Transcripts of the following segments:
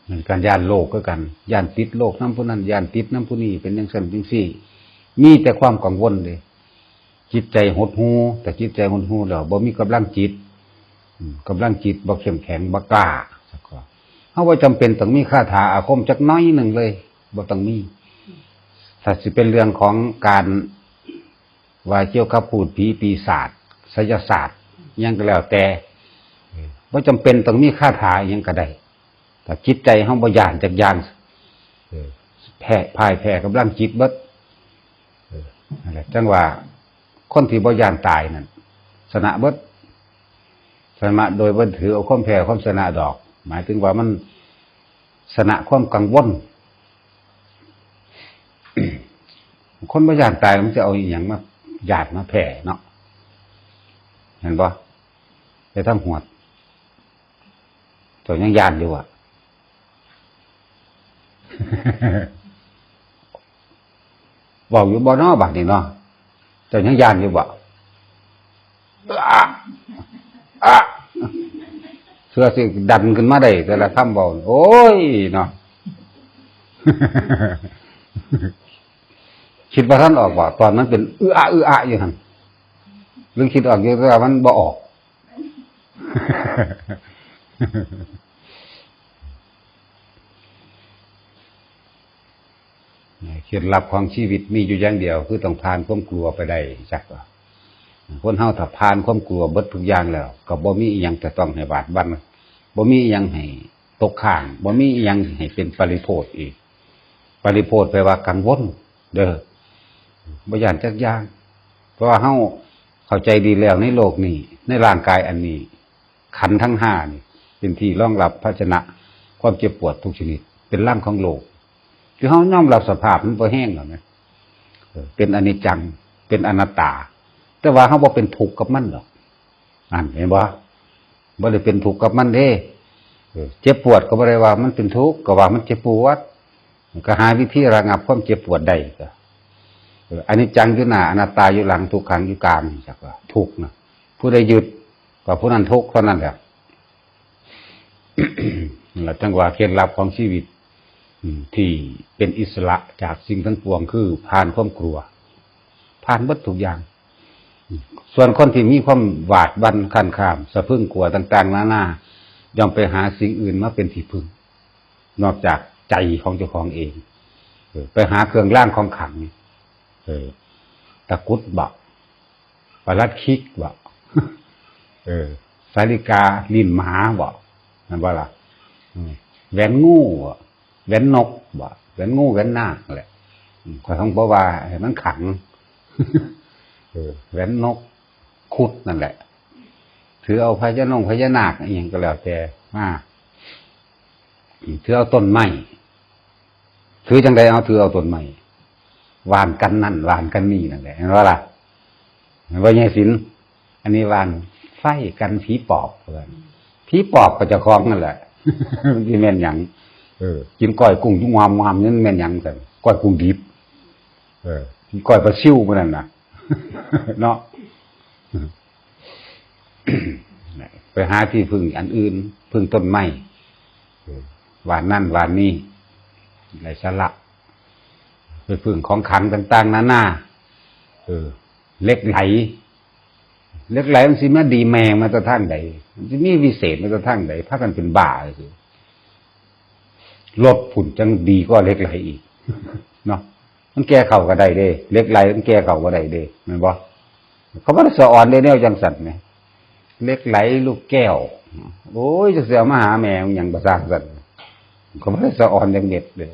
เหมือนกันย่านโลกก็กันย่านติดโลกน้ำผู้นั้นย่านติดน้ำผู้นี้เป็นอย่างนั้นจังซี่มีแต่ความกังวลเลยจิตใจหดหู่แต่จิตใจหดหู่แล้วบ่มีกำลังจิตกำลังจิตบ่เข้มแข็งบ่กล้าสักข้อเฮาบ่จำเป็นต้องมีคาถาอาคมจักน้อยหนึ่งเลยบ่ต้องมีถ้าสิเป็นเรื่องของการว่าเกี่ยวกับพูดผีปีศาจไสยศาสตร์อิหยังก็แล้วแต่บ่จำเป็นต้องมีคาถาอิหยังก็ได้ถ้าจิตใจเฮาบ่ย้านจักอย่างพ่ายแพ้กำลังจิตเบิดนั่นแหละจังว่าคนที่บ่ย้านตายนั่นชนะเบิดชนะโดยบ่ถือเอาความแพ้ความชนะดอกหมายถึงว่ามันชนะความกังวล คนบ่ย้านตายมันจะเอาอีหยังมาย้านมาแพ้เนาะเห็นบ่ไปทำหวดตัวยังย้านอยู่อ่ะ บอกอยู่บ่เนาะบัดนี้เนาะตัวยังย้านอยู่บ่เสื้อสิดันขึ้นมาได้แต่ละคำบอกโอ้ยเนาะ คิดว่าท่านออกว่าตอนนั้นเป็นอะอยู่หั่นเรื่องคิดออกอยู่แต่มันบ่ออก เคล็ดลับของชีวิตมีอยู่อย่างเดียวคือต้องผ่านความกลัวไปได้จักว่าคนเฮาถ้าผ่านความกลัวเบิดทุกอย่างแล้วก็บ่มีอีหยังจะต้องให้บาดบั่นบ่มีอีหยังให้ตกข้างบ่มีอีหยังให้เป็นปริโภทอีกปริโภทแปลว่ากังวลเด้อบ่ย้านจักอย่างเพราะว่าเฮาเข้าใจดีแล้วในโลกนี้ในร่างกายอันนี้ขันธ์ทั้ง5นี่เป็นที่รองรับภาชนะความเจ็บปวดทุกชนิดเป็นร่างของโลกคือเฮายอมรับสภาพมันบ่แห้งหรอกนะเป็นอนิจจังเป็นอนัตตาแต่ว่าเฮาบ่เป็นทุกข์กับมันหรอกนั่นเห็นบ่บ่ได้เป็นทุกข์กับมันเด้เจ็บปวดก็บ่ได้ว่ามันเป็นทุกข์ก็ว่ามันเจ็บปวดก็หาวิธีระงับความเจ็บปวดได้ก็อนิจจังอยู่หน้าอนัตตาอยู่หลังทุกขังอยู่กลางจักว่าทุกข์นะผู้ใดหยุดก็ผู้นั้นทุกข์เท่านั้นแหละ นั่นแหละจังว่าเคล็ดลับของชีวิตที่เป็นอิสระจากสิ่งทั้งปวงคือผ่านความกลัวผ่านเบิดทุกอย่างส่วนคนที่มีความหวาดหวั่นคันคามสะพึงกลัวต่างๆนานาย่อมไปหาสิ่งอื่นมาเป็นที่พึ่งนอกจากใจของเจ้าของเองไปหาเครื่องร่างของขังตะกุดบ่ปลัดคิกบ่สาลิกาลิ้นหมาบ่นั่นว่าล่ะแหวนงูบ่แหวนนกบ่แหวนงูแหวนนาคแหละข้อยต้องบอกว่าให้มันขังแหวนนกคุดนั่นแหละถือเอาพญานาคอีหยังก็แล้วแต่มาถือเอาต้นไม้ถือจังไดเอาถือเอาต้นไม้วานกันนั่นวานกันนี่นั่นแหละเห็นว่าล่ะเห็นว่าไงศิลป์อันนี้วานไฟกันผีปอบเพิ่นผีปอบก็เจ้าของนั่นแหละที่แม่นหยังกินก้อยกุ้งจุ่มวามนั่นแม่นหยังซั่นก้อยกุ้งดิบก้อยปลาซิ่วพวกนั้นน่ะเนาะ ไปหาที่พึ่งอันอื่นพึ่งต้นไม้หวานนั่นหวานนี่ไรสละไปพึ่งของขังต่างๆนานาเหล็กไหลมันสิมาดีแมงมาตะทางใดมันสิมีวิเศษมาตะทางใดพากันเป็นบ้าคือลดฝุ่นจังดีก็เหล็กไหลอีกเนาะมันแก้เข้าก็ได้เด้เหล็กไหลมันแก้เข้าก็ได้เด้แม่นบ่เขาบ่ได้สอนได้แนวจังซั่นแหมเหล็กไหลลูกแก้วโอ้ยจะเสียมาหาแม่หยังบ่สร้างซั่นเขาบ่ได้สอนอย่างเด็ดเลย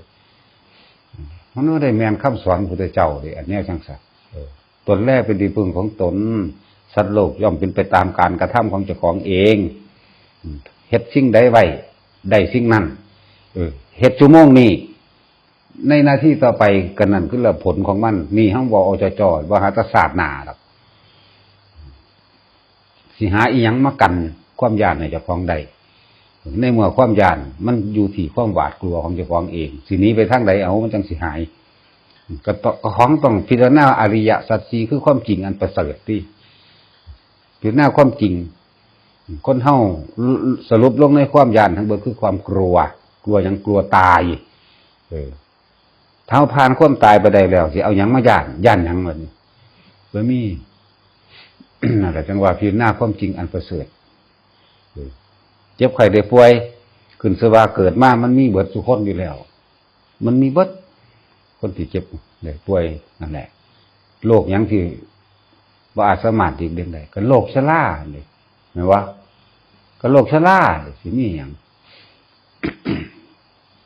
มันบ่ได้แม่นคำสอนพระพุทธเจ้าเด้อันแนวจังซั่นตนแรกเป็นที่พึ่งของตนสัตว์โลกย่อมเป็นไปตามการกระทำของเจ้าของเองเฮ็ดสิ่งใดไว้ได้สิ่งนั้นเฮ็ดชั่วโมงนี้ในหน้าที่ต่อไปก็นั่นคือผลของมันนี่เฮาบ่เอาจ่อยๆบ่หาแตศาสตร์หน้าดอกสิหาอีหยังมากันความย้านให้เจ้าของได้ในเมื่อความย้านมันอยู่ที่ความหวาดกลัวของเจ้าของเองสิหนีไปทางใดเอามันจังสิหายก็ต้องพิจารณาอริยสัจสี่คือความจริงอันประเสริฐที่พิจารณาความจริงคนเฮาสรุปลงในความย้านทั้งหมดคือความกลัว กลัวหยังกลัวตายเท้าผ่านความตายไปได้แล้วสิเอาหยังมาย่านหยังวะนี่บ่มี นั่นแหละจังว่าพิจารณาความจริงอันประเสริฐเจ็บไข้ได้ป่วยขึ้นสว่าเกิดมามันมีเบิดทุกคนอยู่แล้วมันมีเบิดคนที่เจ็บได้ป่วยนั่นแหละโรคหยังที่บ่อาจสามารถหลีกเลี่ยงได้ก็โรคชรานี่แม่นว่าก็โรคชราสิมีหยัง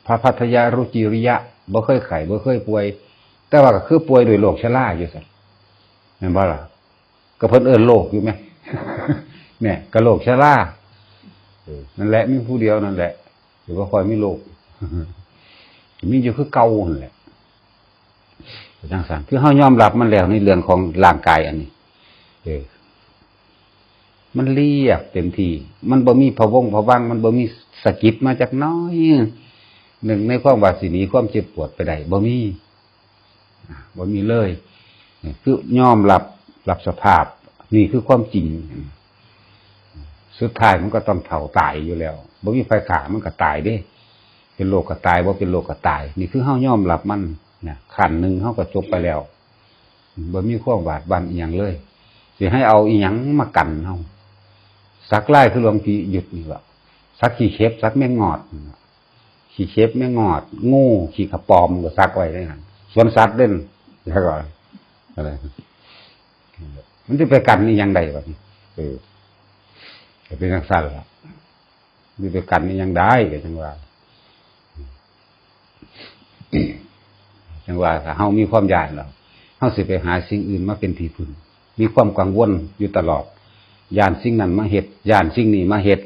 พระพัทยารุจิริยะบ่เคยไข้บ่เคยป่วยแต่ว่าก็คือป่วยโดยโรคชราอยู่ซั่นแม่นบ่ล่ะก็เพิ่นเอิ้นโรคอยู่แม่ เนี่ยก็โรคชรานั่นแหละมีผู้เดียวนั่นแหละหรือว่าคอยมีโรค มีอยู่คือเก่านั่นแหละจังซั่นคือเฮายอมรับมันแล้วในเรื่องของร่างกายอันนี้มันเรียบเต็มที่มันบ่มีพะวงพะวังมันบ่มีสะกิดมาจากน้อยหนึ่งในความว่าสิหนีความเจ็บปวดไปได้บ่มีเลยคือยอมรับสภาพนี่คือความจริงสุดท้ายมันก็ต้องเฒ่าตายอยู่แล้วบ่มีไฟขามันก็ตายเด้เป็นโรคก็ตายบ่เป็นโรคก็ตายนี่คือเฮายอมรับมันเนี่ยขั้นหนึ่งเฮาก็จบไปแล้วบ่มีความหวาดหวั่นอีหยังเลยสิให้เอาอีหยังมากันเฮาสักไล่คือหลวงพี่หยุดนี่ว่าสักขี้เข็บสักแมงงอดขี้เข็บแมงงอดงูขี้กระปอมก็ซักไว้ได้หั่นสวนสัตว์เด่นแล้วก็อะไรมันจะไปกันนี่ยังไดวะนี่จะเป็นจังซั่นล่ะมันไปกันนี่ยังได้ก็จังว่าถ้าเฮามีความย้านแล้วเฮาสิไปหาสิ่งอื่นมาเป็นที่พึ่งมีความกังวลอยู่ตลอดย้านสิ่งนั้นมาเฮ็ดย้านสิ่งนี้มาเฮ็ด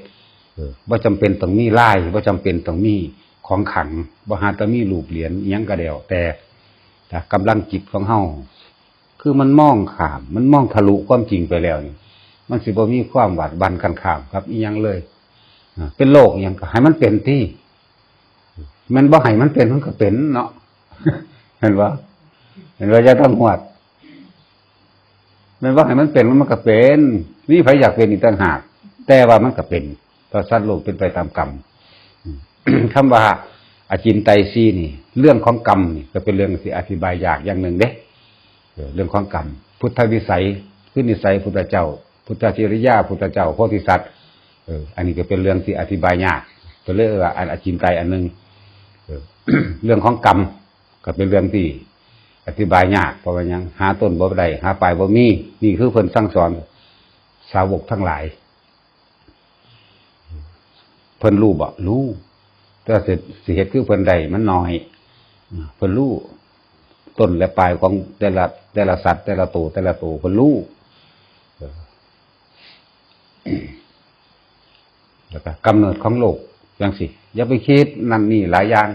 บ่จำเป็นต้องมีลายบ่จำเป็นต้องมีของขลังบ่หาแต่มีรูปเหรียญอิหยังก็แล้วแต่กำลังจิตของเฮาคือมันมองข้ามมันมองทะลุความจริงไปแล้วนี่มันสิบ่มีความหวาดหวั่นกันข้ามครับอีหยังเลยเป็นโลกอีหยังก็ให้มันเป็นที่มันบ่ให้มันเป็นมันก็เป็นเนาะ เห็นว่าจะต้องหวดมันว่าให้มันเป็นมันก็เป็นนี่ใครอยากเป็นอีกต่างหากแต่ว่ามันก็เป็นเพราะสัตว์โลกเป็นไปตามกรรม คำว่าอจินไตยสีนี่เรื่องของกรรมนี่ก็เป็นเรื่องที่อธิบายยากอย่างหนึ่งเด้เรื่องของกรรมพุทธวิสัยคือนิสัยพุทธเจ้าพุทธจริยาพุทธเจ้าโพธิสัตว์อันนี้ก็เป็นเรื่องที่อธิบายยากก็เลยว่าอันอจินไตยอันนึง เรื่องของกรรมก็เป็นเรื่องที่อธิบายยากเพราะว่ายังหาต้นบ่ได้หาปลายบ่มีนี่คือเพิ่นสั่งสอนสาวกทั้งหลายเพิ่นรู้บ่รู้แต่สิเฮ็ดคือเพิ่นได้มันน้อยเพิ่นรู้ต้นและปลายของแต่ละสัตว์แต่ละตัวเพิ่นรู้แล้วก็กำเนิดของโลกจังซี่อย่าไปคิดนั่นนี่หลายอย่าง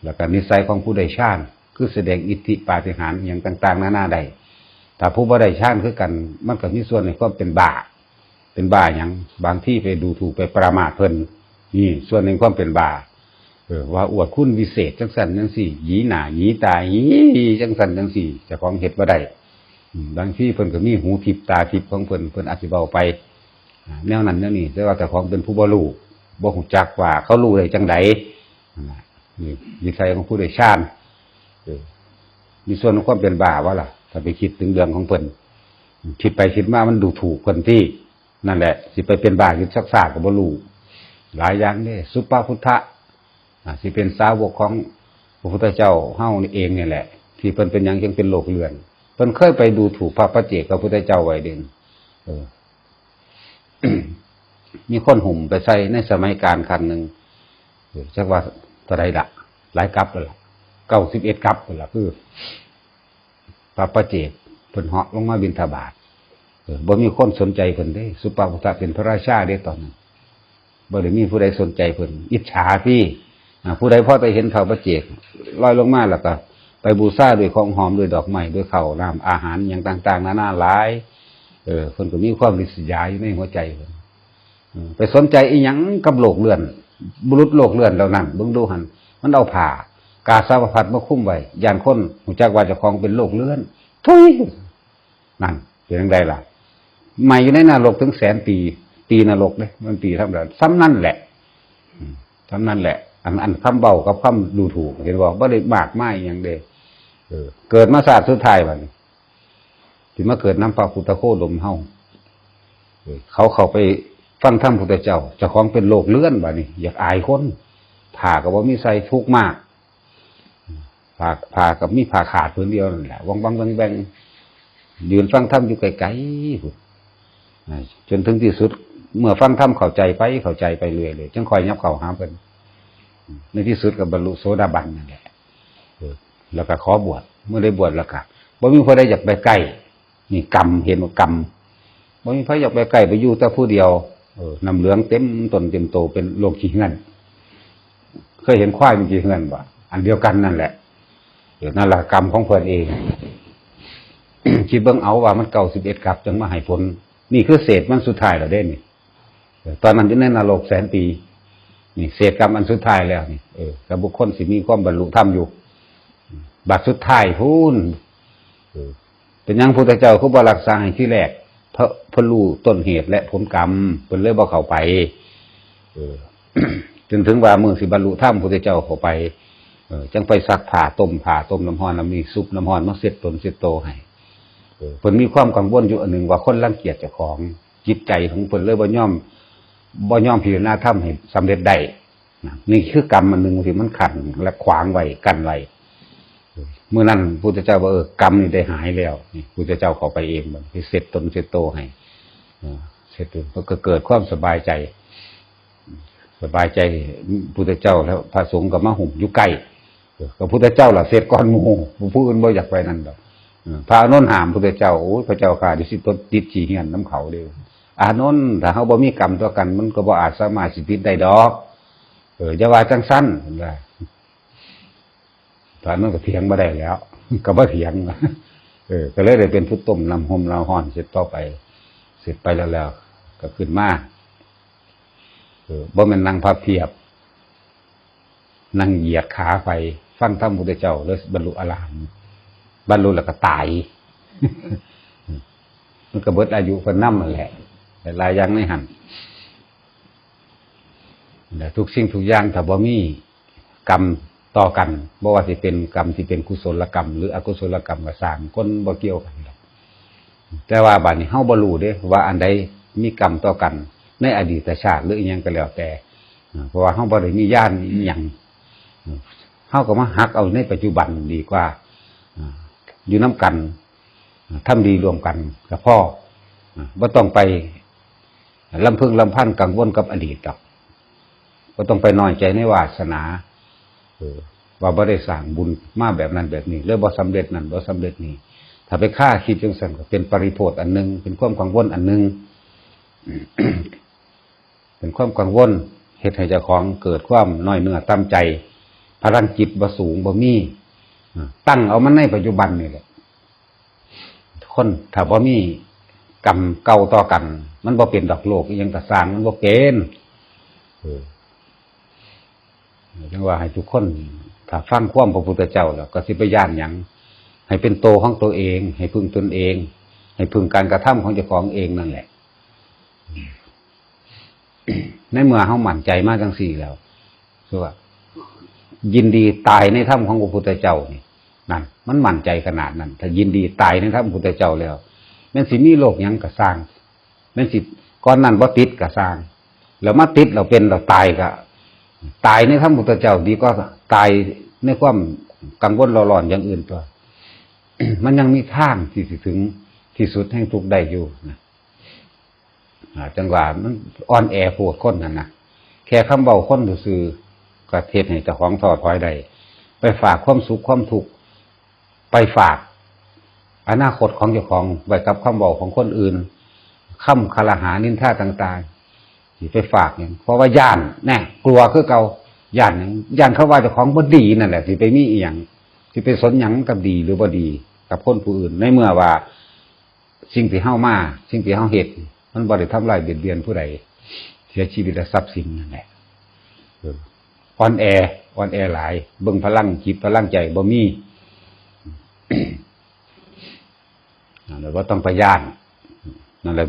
แล้วก็นิสัยของผู้ได้ฌานคือแสดงอิทธิปาฏิหาริย์อย่างต่างๆนานาได้แต่ผู้บ่ได้ฌานคือกันมันก็มีส่วนในความเป็นบ้าหยังบางที่ไปดูถูกไปประมาทเพิ่นนี่ส่วนในความเป็นบ้าว่าอวดคุณวิเศษจังซั่นจังซี่หยีหน้าหยีตาหยีจังซั่นจังซี่เจ้าของเฮ็ดบ่ได้บางที่เพิ่นก็มีหูทิพตาทิพของเพิ่นอาจสิเว้าไปแนวนั้นแนวนี้แต่ว่าเจ้าของเป็นผู้บ่รู้บ่ฮู้จักว่าเขารู้ได้จังได๋นี่นิสัยของผู้ได้ฌานมีส่วนของความเป็นบ้าว่าล่ะถ้าไปคิดถึงเรื่องของเพิ่นคิดไปคิดมามันดูถูกเพิ่นที่นั่นแหละสิไปเป็นบ้าอยู่ซักๆก็บ่รู้หลายอย่างเด้สุปพุทธะสิเป็นสาวกของพระพุทธเจ้าเฮานี่เองนี่แหละที่เพิ่นเป็นหยังจึงเป็นโลกเรือนเพิ่นเคยไปดูถูกพระปัจเจกพระพุทธเจ้าไว้เด่น มีคนหุ่มไปใส่ในสมัยการครั้งนึงจักว่าเท่าใดล่ะหลายกัปแล้วล่ะ91กัปนั่นล่ะคือพระปัจเจกเพิ่นเหาะลงมาบิณฑบาตบ่มีคนสนใจเพิ่นเด้สุปพุทธะเป็นพระราชาเด้ตอนนั้นบ่ได้มีผู้ใดสนใจเพิ่นอิจฉาพี่ผู้ใดพอได้เห็นพระปัจเจกลอยลงมาแล้วก็ไปบูชาด้วยของหอมด้วยดอกไม้ด้วยข้าวน้ำอาหารอย่างต่างๆนานาหลายเพิ่นก็มีความริษยาอยู่ในหัวใจเพิ่นไปสนใจอีหยังกับโลกเลื่อนบุรุษโลกเลื่อนเหล่านั้นเบิ่งดูหั่นมันเอาผ้ากาสาวพัดมาคุ้มไว้ย่านคนฮู้จักว่าเจ้าของเป็นโลกเลื่อนทุยนั่นเป็นจังไดล่ะใหม่อยู่ในนรกถึง100,000 ปีนรกเด้มันปีธรรมดาซ้ำนั่นแหละ ทำนั่นแหละอันคำเบากับคำดูถูกเห็นบอกบ่ได้มากมายอย่างเด้เกิดมาศาสตร์สุดท้ายบัดนี้ที่มาเกิดน้ำพระพุทธโคดมเฮาเขาเข้าไปฟังธรรมพุทธเจ้าเจ้าของเป็นโรคเลื่อนบัดนี้อยากอายคนผ่าก็บ่มีใส่ทุกข์มากผ่ากับมีผ่าขาดผืนเดียวนั่นแหละวังแบงยืนฟังธรรมอยู่ไกลๆจนถึงที่สุดเมื่อฟังธรรมเข้าใจไปเรื่อยเลยจังค่อยยับเข้าหาเพิ่นในที่สุดก็บรรลุโสดาบันนั่นแหละแล้วก็ขอบวชเมื่อได้บวชแล้วก็บ่มีผู้ใดอยากไปใกล้นี่กรรมเห็นว่ากรรมบ่มีใครอยากไปใกล้ไปอยู่แต่ผู้เดียวน้ำเหลืองเต็มต้นเต็มโตเป็นโลกขี้เงินเคยเห็นควายมันขี้เงินบ่อันเดียวกันนั่นแหละนั่นแหละกรรมของเพิ่นเอง คิดเบิ่งเอาว่ามัน91กับจังมาให้ผลนี่คือเศษมันสุดท้ายแล้วเด้นี่ตอนนั้นอยู่ในนรกแสนปีนี่เศษกรรมอันสุดท้ายแล้วนี่กับบุคคลสิมีความบรรลุธรรมอยู่บัดสุดท้ายพูนเป็นยังพุทธเจ้าเขาบ่รักษาให้ที่แรกเพราะเพิ่นรู้ต้นเหตุและผลกรรมเพิ่นเลยบ่เข้าไปจนถึงว่ามื้อสิบรรลุธรรมพุทธเจ้าเข้าไปจังไปซักผ้าต้มน้ำร้อนแล้วมีซุปน้ำร้อนมาเสร็จตนเสร็จโตให้เพิ่นมีความกังวลอยู่อันหนึ่งว่าคนรังเกียจเจ้าของจิตใจของเพิ่นเลยบ่ยอมพิจารณาธรรมให้สำเร็จได้นี่คือกรรมอันหนึ่งที่มันขัดและขวางไว้กั้นไว้เมื่อนั้นพุทธเจ้าว่ากรรมนี่ได้หายแล้วนี่พุทธเจ้าเข้าไปเองมันไปเสร็จตนเสร็จโตให้เสร็จมันก็เกิดความสบายใจพุทธเจ้าแล้วพระสงฆ์ก็มาห่มอยู่ใกล้ก็พุทธเจ้าล่ะเสร็จก่อนหมู่ผู้อื่นบ่อยากไปนั่นดอกพระอานนท์ห้ามพุทธเจ้าโอ้ยพระเจ้าข้าดิสิตนติดขี้เหี้ยนน้ำเขาเด้ออานนท์ถ้าเฮาบ่มีกรรมต่อกันมันก็บ่อาจสามารถสิติดได้ดอกอย่าว่าจังซั่นเห็นบ่ตอนนั้นก็เถียงบ่ได้แล้วก็บ่เถียงก็เลยได้เป็นผู้ต้มน้ำห่มน้ำร้อนเสร็จต่อไปเสร็จไปแล้วก็ขึ้นมาบ่แม่นนั่งพับเพียบนั่งเหยียดขาไปฟังธรรมพุทธเจ้าแล้วบรรลุอรหันต์บรรลุแล้วก็ตาย มันก็เบิดอายุเพิ่นนำนั่นแหละหลายอย่างในหันแต่ทุกสิ่งทุกอย่างถ้าบ่มีกรรมต่อกันบ่ว่าสิเป็นกรรมที่เป็นกุศลกรรมหรืออกุศลกรรมก็สร้างคนบ่เกี่ยวกันหรอกแต่ว่าบัดนี้เฮาบ่รู้เด้ว่าอันใดมีกรรมต่อกันในอดีตชาติหรืออีหยังก็แล้วแต่เพราะว่าเฮาบ่ได้มีญาณอีหยังเฮาก็มาหักเอาในปัจจุบันดีกว่าอยู่นำกันทำดีรวมกันกับพ่อบ่ต้องไปลำพึงลำพันกังวลกับอดีตหรอกบ่ต้องไปน้อยใจในวาสนาว่าบ่ได้สร้างบุญมาแบบนั้นแบบนี้หรือบ่สำเร็จนั่นบ่สำเร็จนี่ถ้าไปฆ่าคิดจังซั่นก็เป็นปริโภทอันนึงเป็นความกังวลอันนึง เป็นความกังวลเฮ็ดให้เจ้าของเกิดความน้อยเนื้อต่ำใจพลังจิตบ่สูงบ่มีตั้งเอามันในปัจจุบันนี่แหละคนถ้าบ่มีกรรมเก่าต่อกันมันบ่เป็นดอกโลกอีหยังก็สร้างมันบ่เป็นจังว่าให้ทุกคนถ้าฟังความพระพุทธเจ้าแล้วก็สิไปย่านหยังให้เป็นโตของตัวเองให้พึ่งตนเองให้พึ่งการกระทำของเจ้าของเองนั่นแหละในเมื่อเฮามั่นใจมาจังซี่แล้วคือว่ายินดีตายในธรรมของพระพุทธเจ้านี่นั่นมันมั่นใจขนาดนั้นถ้ายินดีตายในธรรมพระพุทธเจ้าแล้วแม้นสิมีโลกหยังก็สร้างแม้นสิก่อนนั้นบ่ติดก็สร้างแล้วมาติดเราเป็นเราตายก็ตายในธรรมพระพุทธเจ้าดีก็ตายในความกังวลร้อนอย่างอื่นตัว มันยังมีทางที่สิถึงที่สุดแห่งทุกข์ได้อยู่นะจังหวะมันอ่อนแอโพดคนนั่นนะแค่คำเบาคนซื่อๆก็เทศให้เจ้าของท้อถอยได้ไปฝากความสุขความทุกข์ไปฝากอนาคตของเจ้าของไว้กับคำเบาของคนอื่นคำคารหานินทาต่างๆที่ไปฝากเนี่ยเพราะว่าย่านแน่กลัวคือเก่าย่านเขาว่าเจ้าของบ่ดีนั่นแหละที่ไปมีอีหยังที่ไปสนหยังกับดีหรือบ่ดีกับคนผู้อื่นในเมื่อว่าสิ่งที่เฮามาสิ่งที่เฮาเฮ็ดมันบ่ได้ทำลายเบียดเบียนผู้ใดเสียชีวิตและทรัพย์สินนั่นแหละอ่อนแอหลายเบิ่งพลังจิตพลังใจบ่มีนั่นแหละว่าต้องไปย่านนั่นแหละ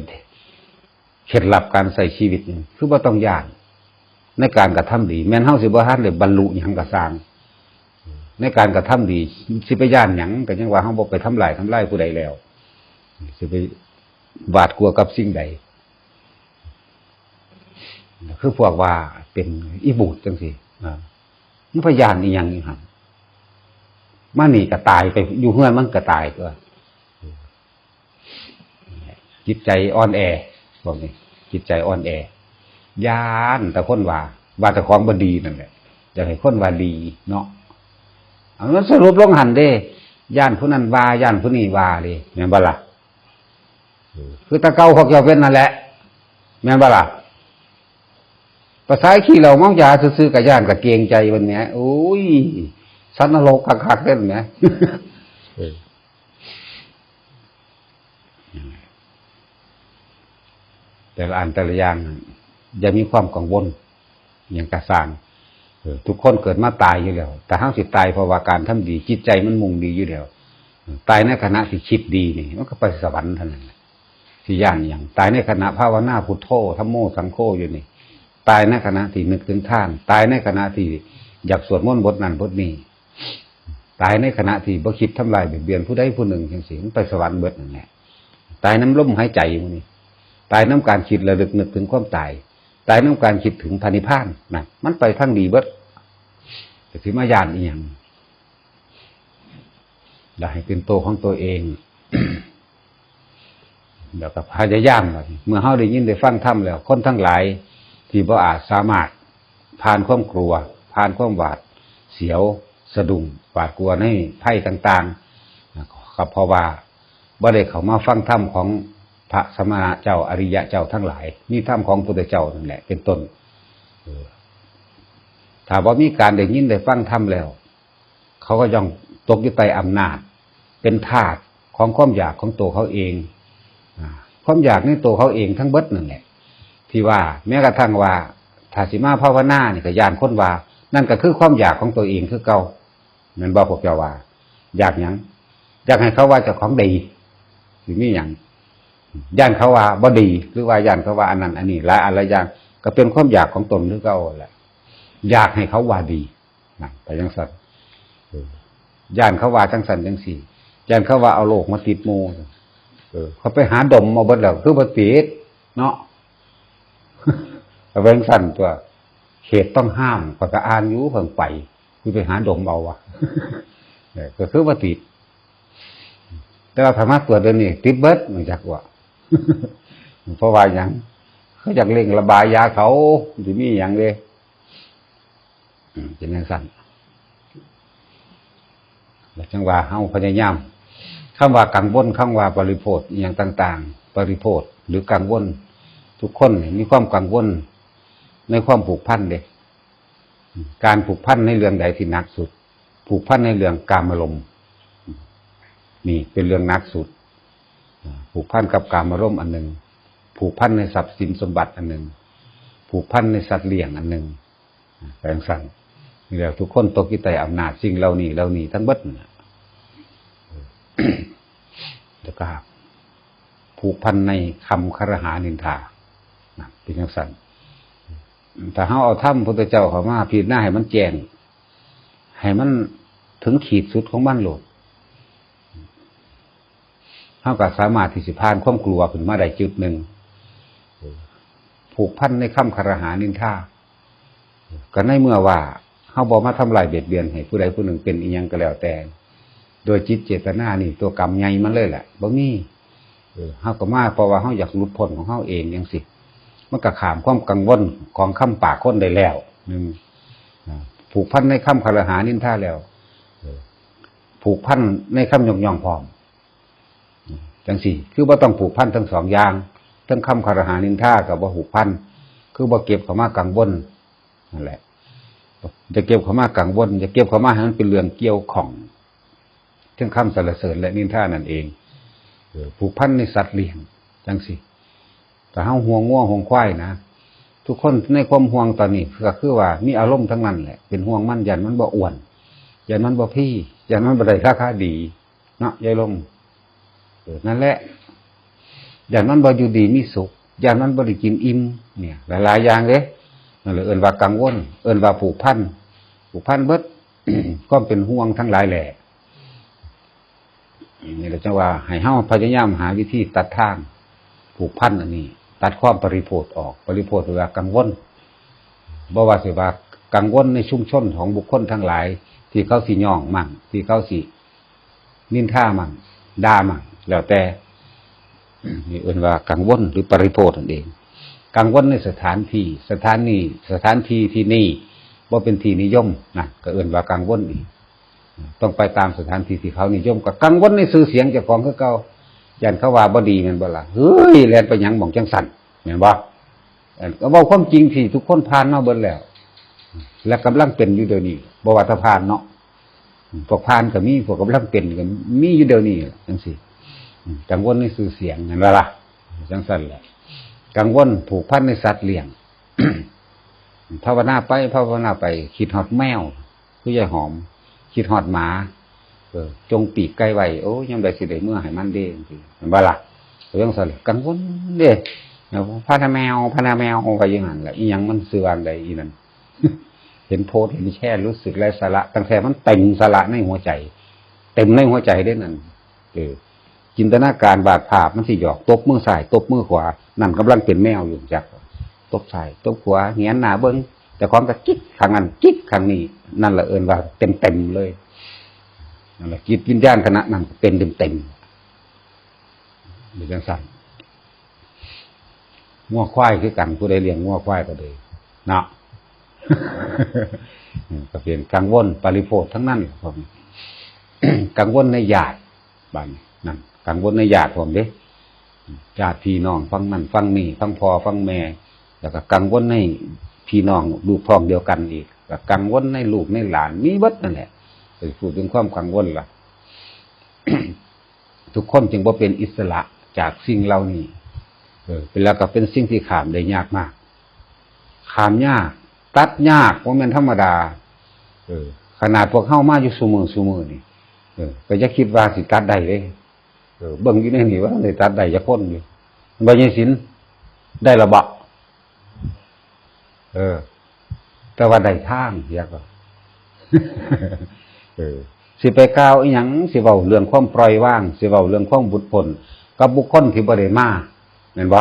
เคล็ดลับการใช้ชีวิตนี่คือบ่ต้องย่าน ในการกระทำดีแม้นเฮาสิบ่ทันได้บรรลุหยังก็สร้างในการกระทำดีสิไปย่านหยังก็ยังว่าเฮาบ่ไปทำลายผู้ใดแล้วสิไปหวาดกลัวกับสิ่งใดคือพวกว่าเป็นอีบูดจังซี่มันพยานอีหยังนี่ครับมานี่ก็ตายไปอยู่เฮือนมันก็ตายตัวจิตใจอ่อนแอบอกนี่จิตใจอ่อนแอย่านแต่คนว่าแต่ของบ่ดีนั่นแหละอยากให้คนว่าดีเนาะเอามันสรุปลงหันเด้ย่านผู้นั้นว่าย่านผู้นี้ว่าเลยแม่นบ่ล่ะคือตะเกาพวกเจ้าเป็นนั่นแหละแม่นบ่ล่ะภาษาขี้เราเมายาซื่อๆกับย่านกับเกรงใจมันแหมโอ้ยสันนรกคักๆเด้อแหมแต่ละอันแต่ละอย่างอย่ามีความกังวลอย่างกระสานทุกคนเกิดมาตายอยู่แล้วแต่ห้ามสิตายเพราะว่าการทำดีจิตใจมันมุ่งดีอยู่แล้วตายในขณะที่คิดดีนี่มันก็ไปสวรรค์เท่านั้นที่ย่านอย่างตายในขณะภาวนาพุทโธธัมโมสังโฆอยู่นี่ตายในขณะที่นึกถึงท่านตายในขณะที่อยากสวดมนต์บทนั้นบทนี้ตายในขณะที่บ่คิดทำลายเบียดเบียนผู้ใดผู้หนึ่งจังซี่มันไปสวรรค์เบิดนั่นแหละตายน้ำลมหายใจมื้อนี้ตายน้ำการคิดระลึกนึกถึงความตายตายน้ำการคิดถึงพระนิพพานนะมันไปทางดีเบิดแต่สิมาย่านอีหยังแล้วให้เป็นตัวของตัวเอง แล้วก็พยายามเมื่อเฮาได้ยินได้ฟังธรรมแล้วคนทั้งหลายที่บ่อาจสามารถผ่านความกลัวผ่านความหวาดเสียวสะดุ้งหวาดกลัวในภัยต่างๆก็เพราะว่าบ่ได้เข้ามาฟังธรรมของพระสมณะเจ้าอริยะเจ้าทั้งหลายมีธรรมของพุทธเจ้านั่นแหละเป็นต้นถ้าว่ามีการได้ยินได้ฟังธรรมแล้วเขาก็ย่อมตกอยู่ใต้อำนาจเป็นทาสของความอยากของตัวเขาเองความอยากในตัวเขาเองทั้งเบิดนั่นแหละที่ว่าแม้กระทั่งว่าถ้าสิมาภาวนานี่ก็ย่านคนว่านั่นก็คือความอยากของตัวเองคือเก่าเหมือนบ่พวกเจ้าว่าอยากหยังอยากให้เขาว่าเจ้าของดีสิมีหยังย่านเขาว่าบ่ดีหรือว่าย่านเขาว่าอันนั้นอันนี้หลายอะไรอย่างก็เป็นความอยากของตนหรือเก่าแหละอยากให้เขาว่าดีนั่นไปจังซั่นย่านเขาว่าจังซั่นจังซี่ย่านเขาว่าเอาโลกมาติดหมู่เขาไปหาดมมาเบิดแล้วคือบ่ติดเนาะเอาจังซั่นตัวเขตต้องห้ามก็อ่านอยู่เพิ่งไปคือไปหาดมเอาว่ะก็คือบ่ติดแต่ว่าธรรมะตัวเดินนี่ติดเบิดมันจักว่าเพราะว่าหยังเขาอยากเร่งระบายยาเขาสิมีหยังเด้เป็นจังซั่นแล้วจังว่าเฮาพยายามคำว่ากังวลคำว่าปริโภทอีหยังต่างๆปริโภทหรือกังวลทุกคนมีความกังวลในความผูกพันเด้การผูกพันในเรื่องใดที่หนักสุดผูกพันในเรื่องกามารมณ์นี่เป็นเรื่องหนักสุดผูกพันกับกามารมณ์อันหนึ่งผูกพันในทรัพย์สินสมบัติอันหนึ่งผูกพันในสัตว์เลี้ยงอันหนึ่งแปลงสั่นนี่แหละทุกคนตกอยู่ใต้อำนาจสิ่งเหล่านี้ทั้งเบิดแล้วก็ผูกพันในคำคารหานินทาเป็นอย่างสั่นแต่เฮาเอาธรรมพุทธเจ้าเข้ามาพิจารณาให้มันแจ้งให้มันถึงขีดสุดของมันโลดเฮาก็สามารถที่สิผ่านความกลัวขึ้นมาได้จุดหนึ่งผูกพันในคำคารหานินทาก็ในเมื่อว่าเฮาบ่มาทำลายเบียดเบียนให้ผู้ใดผู้หนึ่งเป็นอีหยังก็แล้วแต่โดยจิตเจตนานี่ตัวกรรมใหญ่มันเลยแหละบ่มีเฮาก็มาเพราะว่าเฮาอยากหลุดพ้นของเฮาเองจังซี่มันก็ข้ามความกังวลของคำปากคนได้แล้วนึงผูกพันในคำคารหานินทาแล้วผูกพันในคำยกย่องพร้อมจังซี่คือบ่ต้องผูกพันทั้งสองอย่างทั้งคำคารหานินทากับบ่ผูกพันคือบ่เก็บเข้ามากังวลนั่นแหละจะเก็บเข้ามากังวลจะเก็บเข้ามาให้มันเป็นเรื่องเกี่ยวข้องทั้งคำสรรเสริญและนินทานั่นเองผูกพันในสัตว์เลี้ยงจังซี่แต่เฮาห่วงง่วงห่วงควายนะทุกคนในความห่วงตอนนี้ก็คือว่ามีอารมณ์ทั้งนั้นแหละเป็นห่วงมันยันมันบ่อ้วนยันมันบ่พี่ยันมันบ่ได้ราคาดีเนาะยายลมนั่นแหละยันมันบ่อยู่ดีมีสุขยันมันบ่ได้กินอิ่มเนี่ยหลายๆอย่างเด้ นั่นแหละเอิ้นว่ากังวลเอิ้นว่าผูกพันเบิด ก็เป็นห่วงทั้งหลายแหละนี่เราจะว่าให้เฮาพยายามหาวิธีตัดทางผูกพันอันนี้ตัดความปริโภทออกปริโภทหรือว่ากังวลบ่ว่าสิว่ากังวลในชุมชนของบุคคลทั้งหลายที่เขาสิย่องมั่งที่เขาสินินทามั่งด่ามั่งแล้วแต่นี่เอิ้นว่ากังวลหรือปริโภทนั่นเองกังวลในสถานที่ที่นี่บ่เป็นที่นิยมนะก็เอิ้นว่ากังวลอีกต้องไปตามสถานที่ที่เขานิยมก็กังวลในชื่อเสียงเจ้าของคือเก่าย่านเขาว่าบ่ดีแม่นบ่ล่ะเฮ้ยแล่นไปหยังหม่องจังสั่นแม่นบ่ก็เว้าความจริงที่ทุกคนผ่านมาเบิดแล้วและกำลังเป็นอยู่เดี๋ยวนี้บ่ว่าถ้าผ่านเนาะพวกผ่านก็มีพวกกำลังเป็นก็มีอยู่เดี๋ยวนี้จังซี่กังวลในชื่อเสียงนั่นล่ะจังซั่นแหละกังวลผูกพันในสัตว์เลี้ยง ภาวนาไปคิดฮอดแมวคือยายหอมคิดฮอดหมาจงปีกไก่ไว้โอ้ยังได้สิได้เมื่อให้มันเด้จังซี่แม่นบ่ล่ะเรื่องซั่นกังวลเด้พานาแมวไปอย่างนั้นแหละอีหยังมันสิวางใดอีนั่น เห็นโพสต์เห็นแชร์รู้สึกไร้สาระตั้งแต่มันเต็มสาระในหัวใจเต็มในหัวใจได้นั่นจินตนาการวาดภาพมันสิหยอกตบมือซ้ายตบมือขวานั่นกำลังเป็นแมวอยู่จักตบซ้ายตบขวาเหียนหน้าเบิ่งแต่ของก็กิ๊กข้างนั้นกิ๊กข้างนี้นั่นแหละเอิ้นว่าเต็มเลยนั่นแหละจิตวิญญาณขณะนั้นเป็นเต็มเป็นจังซั่นงัวควายคือกันผู้ใดเลี้ยงงัวควายก็เลยเนาะ ก็เป็นกังวลปริโภททั้งนั้นผม กังวลในญาติบ้านนั่นกังวลในญาติผมเด้ญาติพี่น้องฟังนั่นฟังนี่ฟังพ่อฟังแม่แล้วก็กังวลในพี่น้องลูกพ้องเดียวกันอีกก็กังวลในลูกในหลานมีเบิดนั่นแหละไปพูดถึงความกังวลล่ะ ทุกคนจึงบ่เป็นอิสระจากสิ่งเหล่านี้เป็นแล้วก็เป็นสิ่งที่ข้ามได้ยากมากข้ามยากตัดยากบ่แม่นธรรมดาขนาดพวกเฮามาอยู่ซุมื้อนี่ก็อย่าคิดว่าสิตัดได้เด้เบิ่งอยู่ในนี่ว่าได้ตัดได้จักคนอยู่บ่ยังสินได้ละบะแต่ว่าได้ทางเสียก็ สิไปกล่าวอีหยังสิเว้าเรื่องความปล่อยวางสิเว้าเรื่องความบุญผลกับบุคคลที่บ่ได้มาแม่นบ่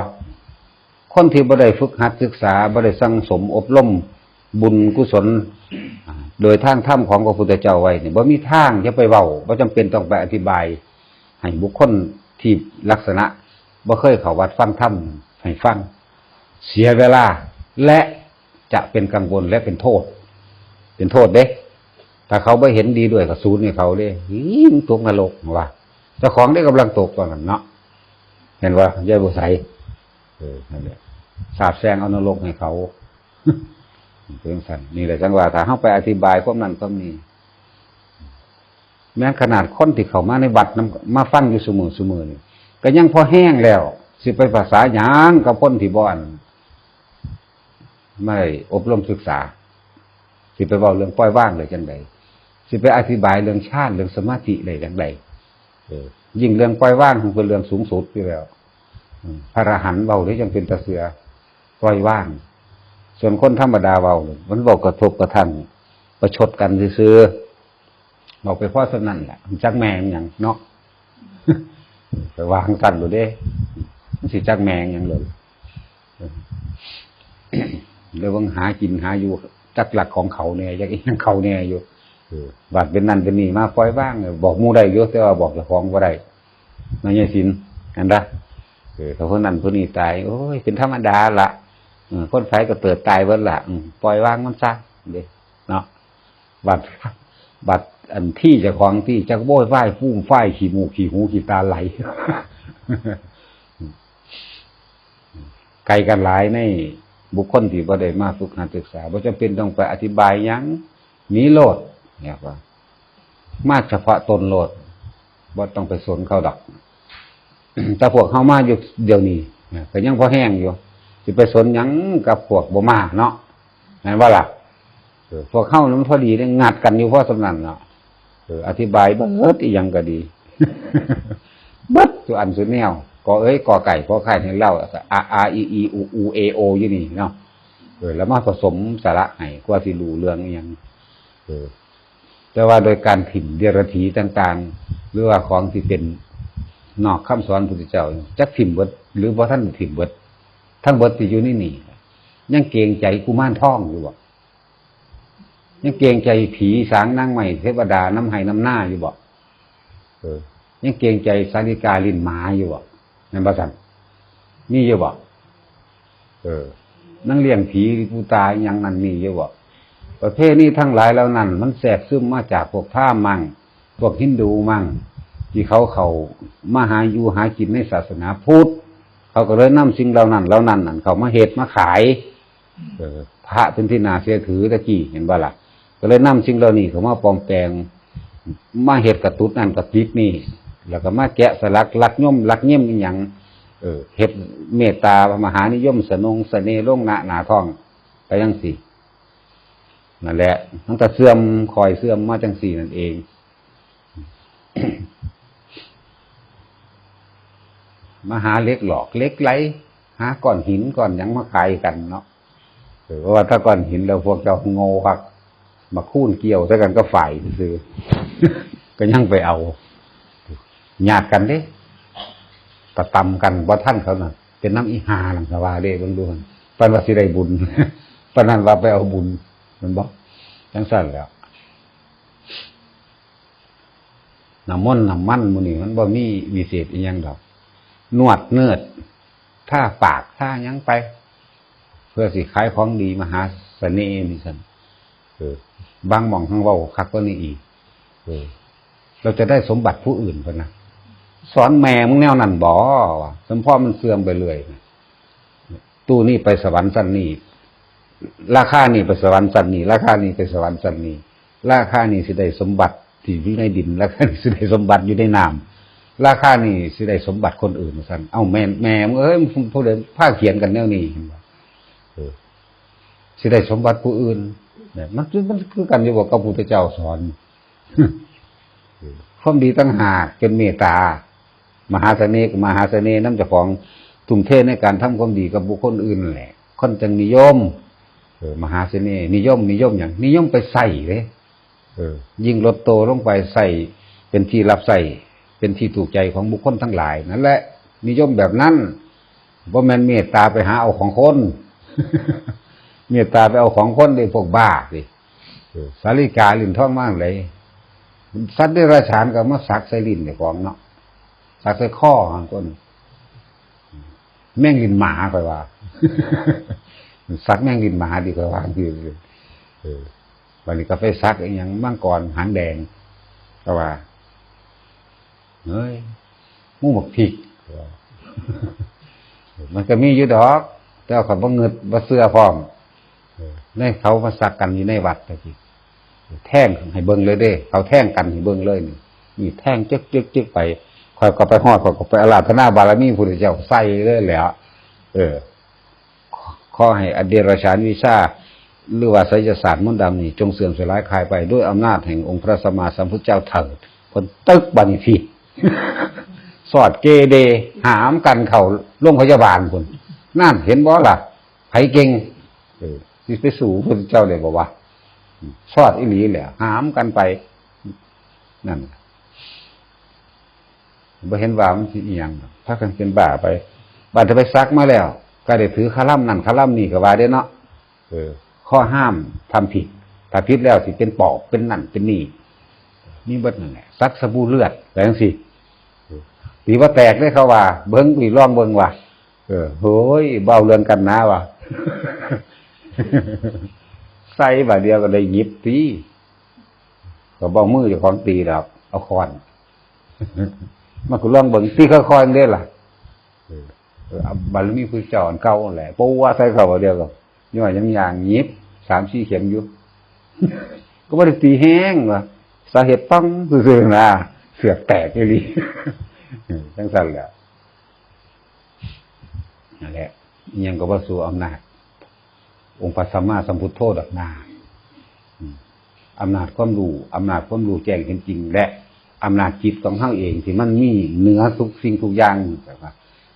คนที่บ่ได้ฝึกหัดศึกษาบ่ได้สั่งสมอบรมบุญกุศลโดยทางธรรมของพระพุทธเจ้าไว้นี่บ่มีทางจะไปเว้าบ่จำเป็นต้องไปอธิบายให้บุคคลที่ลักษณะบ่เคยเข้าวัดฟังธรรมให้ฟังเสียเวลาและจะเป็นกังวลและเป็นโทษเด้ถ้าเขาบ่เห็นดีด้วยก็สูญให้เขาเด้มึงตกนรกว่าเจ้าของได้กำลังตกตอนนั้นเนาะเห็นว่ายายบ่ใสนั่นแหละสาบแช่งเอานรกให้เขาเรื่องสั่นนี่แหละจังว่าถ้าเฮาไปอธิบายพวกนั้นก็มีแม้ขนาดคนที่เข้ามาในวัดมาฟังอยู่เสมอนี่ก็ยังพอแห้งแล้วสิไปภาษาหยังกับคนที่บ่อนไม่อบรมศึกษาสิไปเว้าเรื่องปล่อยวางได้จังได๋สิไปอธิบายเรื่องฌานเรื่องสมาธิได้จังได๋ยิ่งเรื่องปล่อยวางคงเป็นเรื่องสูงสุดอยู่แล้วพระอรหันต์เว้าได้จังเป็นตาเสือปล่อยวางส่วนคนธรรมดาเว้ามันเว้ากระทบกระทั่งประชดกันซื่อๆบอกไปเพราะฉะนั้นแหละจักแม่งหยังเนาะ ไปวางสั่นดูเด้มันสิจักแม่งหยังเลยแล้ววังหากินหาอยู่จักหลักของเขาเนี่ยจักอีหยังเขาเนี่ยอยู่บาดเป็นนั่นเป็นนี่มาปล่อยว่างบอกหมู่ได้อยู่แต่ว่าบอกเจ้าของบ่ได้นายสินอันดะถ้าคนนั้นคนนี้ตายโอ้ยเป็นธรรมดาละคนไฟก็เติดตายเบิดละปล่อยวางมันซะเด้เนาะบัดอันที่เจ้าของที่จักโบ้ยฝ้ายฟู่ฝ้ายขี้มูกขี้หูขี้ตาไหล ไกลกันหลายในบุคคลที่บ่ได้มาฝึกหัดศึกษาบ่จำเป็นต้องไปอธิบายหยังหนีโลดเนี่ยว่ามาเฉพาะตนโลดบ่ต้องไปสนเขาดอก แต่พวกเฮามาอยู่เดี๋ยวนี้ก็ยังพอแห้งอยู่สิไปสนหยังกับพวกบ่มาเนาะแม่นบ่ล่ะพวกเฮามันพอดีได้งัดกันอยู่เพราะสำนั้นเนาะอธิบายเบิดอีหยังก็ดี เบิดทุกอันสุดแนวกอเอ้ยกอไก่ขอไข่ให้เล่าอาอีอีอูอูเอโออยู่นี่เนาะ แล้วมาผสมสาระให้กว่าสิรู้เรื่องอีหยังแต่ว่าโดยการถิ่มเดรัจฉีต่างๆหรือว่าของที่เป็นนอกคำสอนพระพุทธเจ้าจักถิ่มเบิดหรือบ่ท่านถิ่มเบิดทั้งเบิดที่อยู่นี่ยังเกรงใจกุมารทองอยู่บ่ยังเกรงใจผีสางนางไม้เทวดาน้ำไห้น้ำหน้าอยู่บ่ยังเกรงใจสาริกาลิ้นหมาอยู่บ่นั่นบ่ซั่นมีอยู่บ่นั่งเลี้ยงผีผู้ตายยังนั่นมีอยู่บ่ประเภทนี้ทั้งหลายแล้วนั่นมันแทรกซึมมาจากพวกพราหมณ์มั่งพวกฮินดูมั่งที่เขามาหาอยู่หากินในศาสนาพุทธเขาก็เลยนำสิ่งเหล่านั้นนั่นเขามาเฮ็ดมาขายพระเป็นที่น่าเชื่อถือตะกี้เห็นบ่ล่ะก็เลยนำสิ่งเหล่านี้เขามาปลอมแปลงมาเฮ็ดกระตุ้นนั่นกระติกนี่แล้วก็มาแกะสลักลักย่อมลักเยี่ยมอีหยังเฮ็ดเมตตามหานิยมสนงเสน่ห์ลงหน้าท้องไปจังซี่นั่นแหละมันก็เสื่อมคอยเสื่อมมาจังซี่นั่นเอง มาหาเล็กหลอกเล็กไหลหาก้อนหินก้อนหยังมาขายกันเนาะเพราะว่าถ้าก้อนหินแล้วพวกเจ้าโง่คักมาคูนเกี่ยวซะกันก็ฝ่ายซื่อ ก็ยังไปเอาญาติกันเด้ตะตำกันบ่ท่านเขาน่ะเป็นน้ำอีหาหลังสว่าเด้เบิ่งดูหั่นปานว่าสิได้บุญ ปานนั้นว่าไปเอาบุญมันบ่จังซั่นแล้วน้ำมันมื้อนี้มันบ่มีวิเศษอีหยังดอกนวดเนิดท่าปากท่าหยังไปเพื่อสิขายของดีมหาเสน่ห์นี่ซั่นบางหม่องข้างเว้าคักกว่านี้อีกเราจะได้สมบัติผู้อื่นเพิ่นนะสอนแม่มึงแนวนั้นบ่ว่าสมพ่อมันเสื่อมไปเรื่อยตู้นี่ไปสวรรค์ชั้นนี้ราคานี่ไปสวรรค์ชั้นนี้ราคานี่ไปสวรรค์ชั้นนี้ราคานี่สิได้สมบัติที่อยู่ในดินราคานี่สิได้สมบัติอยู่ในน้ำราคานี่สิได้สมบัติคนอื่นซั่นเอ้าแม่มึงเอ้ยผู้ใดพาเขียนกันแนวนี้สิได้สมบัติผู้อื่นเนี่ยมันคือกันอยู่บ่กับพระพุทธเจ้าสอนความดีตั้งหากเป็นเมตตามหาเสน่ห์มหาเสน่ห์นำเจ้าของทุ่มเทในการทำความดีกับบุคคลอื่นแหละคนจังนิยมมหาเสน่ห์นิยมหยังนิยมไปใส่เด้ยิ่งลดโตลงไปใส่เป็นที่รับใส่เป็นที่ถูกใจของบุคคลทั้งหลายนั่นแหละนิยมแบบนั้นบ่แม่นเมตตาไปหาเอาของคน เมตตาไปเอาของคนได้พวกบ้าสิสาริกาลิ้นท้องมากเลยสัตว์เดรัจฉานก็มาสักใส่ลิ้นในของเนาะสักใส่ข้อหางคนแม่งลิ้นหมาค่อยว่า สักแม่งลิ้นหมาดีกว่าคือวันนี้ก็ไปสักอีหยังมังกรหางแดงก็ว่าเฮ้ยมูหมกผิก มันก็มีอยู่ดอกแต่เขาบ่เงิดบ่เสื้อพร้อมในเขามาสักกันอยู่ในวัดตะกี้แท่งให้เบิ่งเลยเด้เขาแท่งกันให้เบิ่งเลยนี่แท่งจึกๆไปค่อยก็ไปฮอดค่อยก็ไปอาราธนาบารมีพระพุทธเจ้าใส่เลยแหละขอให้อเดรัจฉานวิชาหรือว่าไสยศาสตร์มนต์ดำนี่จงเสื่อมสลายคลายไปด้วยอำนาจแห่งองค์พระสัมมาสัมพุทธเจ้าเถิดคนตึกบัดนี้พี่ สอดเกเดหามกันเข้าโรงพยาบาลพุ่นนั่นเห็นบ่ล่ะไผเก่งสิไปสู่พระพุทธเจ้าได้บ่วะสอดอีหลีแหละหามกันไปนั่นบ่เห็นว่ามันสิอีหยังพากันเป็นบ้าไปบาดจะไปซักมาแล้วก็ได้ถือคาล่ำนั่นคาล่ำนี่ก็ว่าได้เนาะข้อห้ามทำผิดถ้าผิดแล้วสิเป็นปอบเป็นนั่นเป็นนี่นี่เบิดนั่นแหละซักสบู่เลือดแต่จังซี่ตีว่าแตกได้เขาว่าเบิ่งอีร่องเบิ่งว่าโหยเบาเรื่องกันนะว่ะ ใส่บาดเดียวก็ได้หยิบตีก็เบามือเจ้าของตีดอกเอาค้อนมันก็ร่องเบิ่งตีค่อยๆเด้ล่ะบารมีพุทธเจ้าอันเก่าแหละปูว่าใส่เข้าบาดเดียวก็ย่อยยังอย่างหยิบ 3-4 เข็มอยู่ ก็บ่ได้ตีแห้งว่ะสาเหตุปังซื่อๆนะเสือกแตกอีหลี จังซั่นแหละนั่นแหละอิหยังก็บ่สู้อำนาจองค์พระสัมมาสัมพุทโธดอกนาอำนาจความรู้แจ้งเห็นจริงและอำนาจจิตของเฮาเองที่มันมีเหนือทุกสิ่งทุกอย่างแบบว่า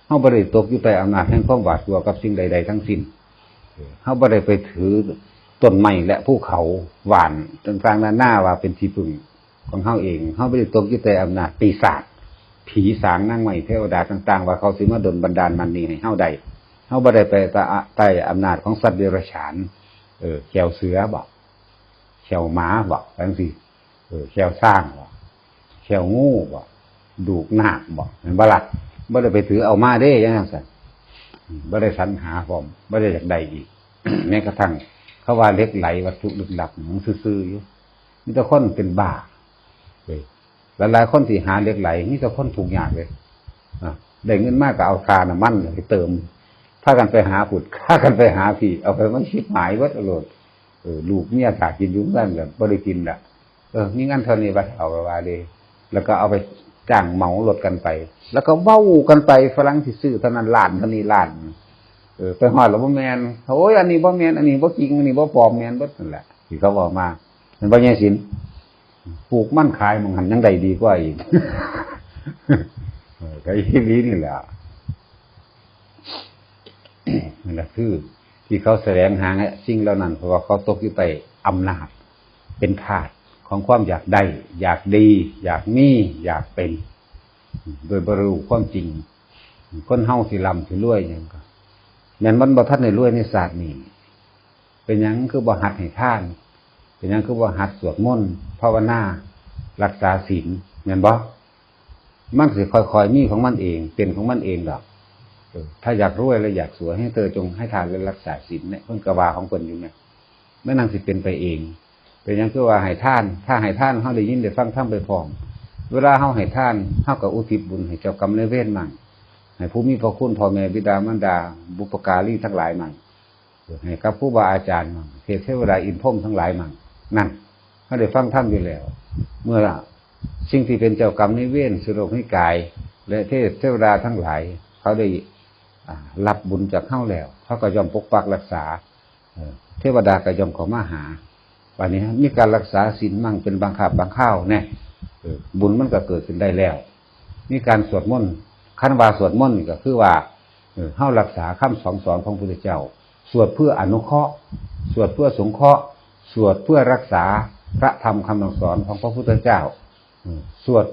เฮาบ่ได้ตกอยู่ใต้อำนาจแห่งความหวาดกลัวกับสิ่งใดๆทั้งสิ้น เขาบ่ได้ไปถือต้นไม้และภูเขาหวานต่างๆนานาว่าเป็นที่พึ่งของเขาเองเขาไม่ได้ตกอยู่ใต้อำนาจปีศาจผีสางนางไม้เทวดาต่างๆว่าเขาสิมาดลบันดาลมันนี่ให้เฮาได้เฮาบ่ได้ไปใต้อำนาจของสัตว์เดรัจฉานแขวเสือบ่แขวหมาบ่จังซี่แขวสร้างบ่แขวงูบ่ดูกนาคบ่เห็นบ่ล่ะบ่ได้ไปถือเอามาเด้จังซั่นบ่ได้สรรหาพร้อมบ่ได้อยากได้อีก แม้กระทั่งเขาว่าเหล็กไหลวัตถุลึกลับมันซื่อๆอยู่มีแต่คนเป็นบ้าหลายๆคนที่หาเหล็กไหลมีแต่คนถูกยากเลยได้เงินมากก็เอาคาน้ำมันไปเติมพากันไปหาผุดพากันไปหาพี่เอาไปมันชิบหายวัดอรรถลูกเมียถากกินยุ่งนั่นแบบบ่ได้กินละนี่งั้นเท่านี้วัดเอาไปว่าเลยแล้วก็เอาไปจ้างเหมารถกันไปแล้วก็เว้ากันไปฝรั่งที่ซื้อเท่านั้นล้านเท่านี้ล้านไปฮอดแล้วบ่แม่นโอ้ยอันนี้บ่แม่นอันนี้บ่จริงอันนี้บ่ปลอมแม่นเบิดนั่นแหละที่เขาบอกมามันบ่แย่สินปลูกมันขายมันหันยังได้ดีกว่าอีกก็อีหลีนี่แหละนั่นแหละคือที่เขาแสวงหาสิ่งเหล่านั้นเพราะว่าเขาตกอยู่ใต้อำนาจเป็นทาสของความอยากได้อยากดีอยากมีอยากเป็นโดยบ่รู้ความจริงคนเฮาสิร่ำสิรวยหยังก็แม่นมันบ่ทันได้รวยในศาสตร์นี้เป็นหยังคือบ่หัดให้ทานเป็นหยังคือบ่หัดสวดมนต์ภาวนารักษาศีลแม่นบ่มันสิค่อยๆมีของมันเองเป็นของมันเองดอกถ้าอยากรวยและอยากสวยให้เธอจงให้ทานและรักษาศีลเนี่ยเพิ่นก็ว่าของเพิ่นอยู่เนี่ยแม่นางสิเป็นไปเองเป็นหยังคือว่าให้ทานถ้าให้ทานเฮาได้ยินได้ฟังธรรมไปพร้อมเวลาเฮาให้ทานเฮาก็อุทิศบุญให้เจ้ากรรมนายเวรมั่งให้ผู้มีพระคุณพ่อแม่บิดามารดาบุพการีทั้งหลายมั่งให้กับผู้บาอาจารย์มั่งเทวดาอินทร์พรหมทั้งหลายมั่งนั่นเฮาได้ฟังธรรมอยู่แล้วเมื่อสิ่งที่เป็นเจ้ากรรมนายเวรสุโลกนิกายและเทวดาทั้งหลายเขาได้รับบุญจากเฮาแล้วเขาก็ย่อมปกปักรักษาเทวดาก็ย่อมเข้ามาหาวันนี้มีการรักษาศีลมั่งเป็นบางคาบบางข้าวแน่บุญมันก็เกิดขึ้นได้แล้วมีการสวดมนต์คันว่าสวดมนต์ก็คือว่าเฮารักษาคำสอนของพระพุทธเจ้าสวดเพื่ออนุเคราะห์สวดเพื่อสงเคราะห์สวดเพื่อรักษาพระธรรมคำสอนของพระพุทธเจ้าสวด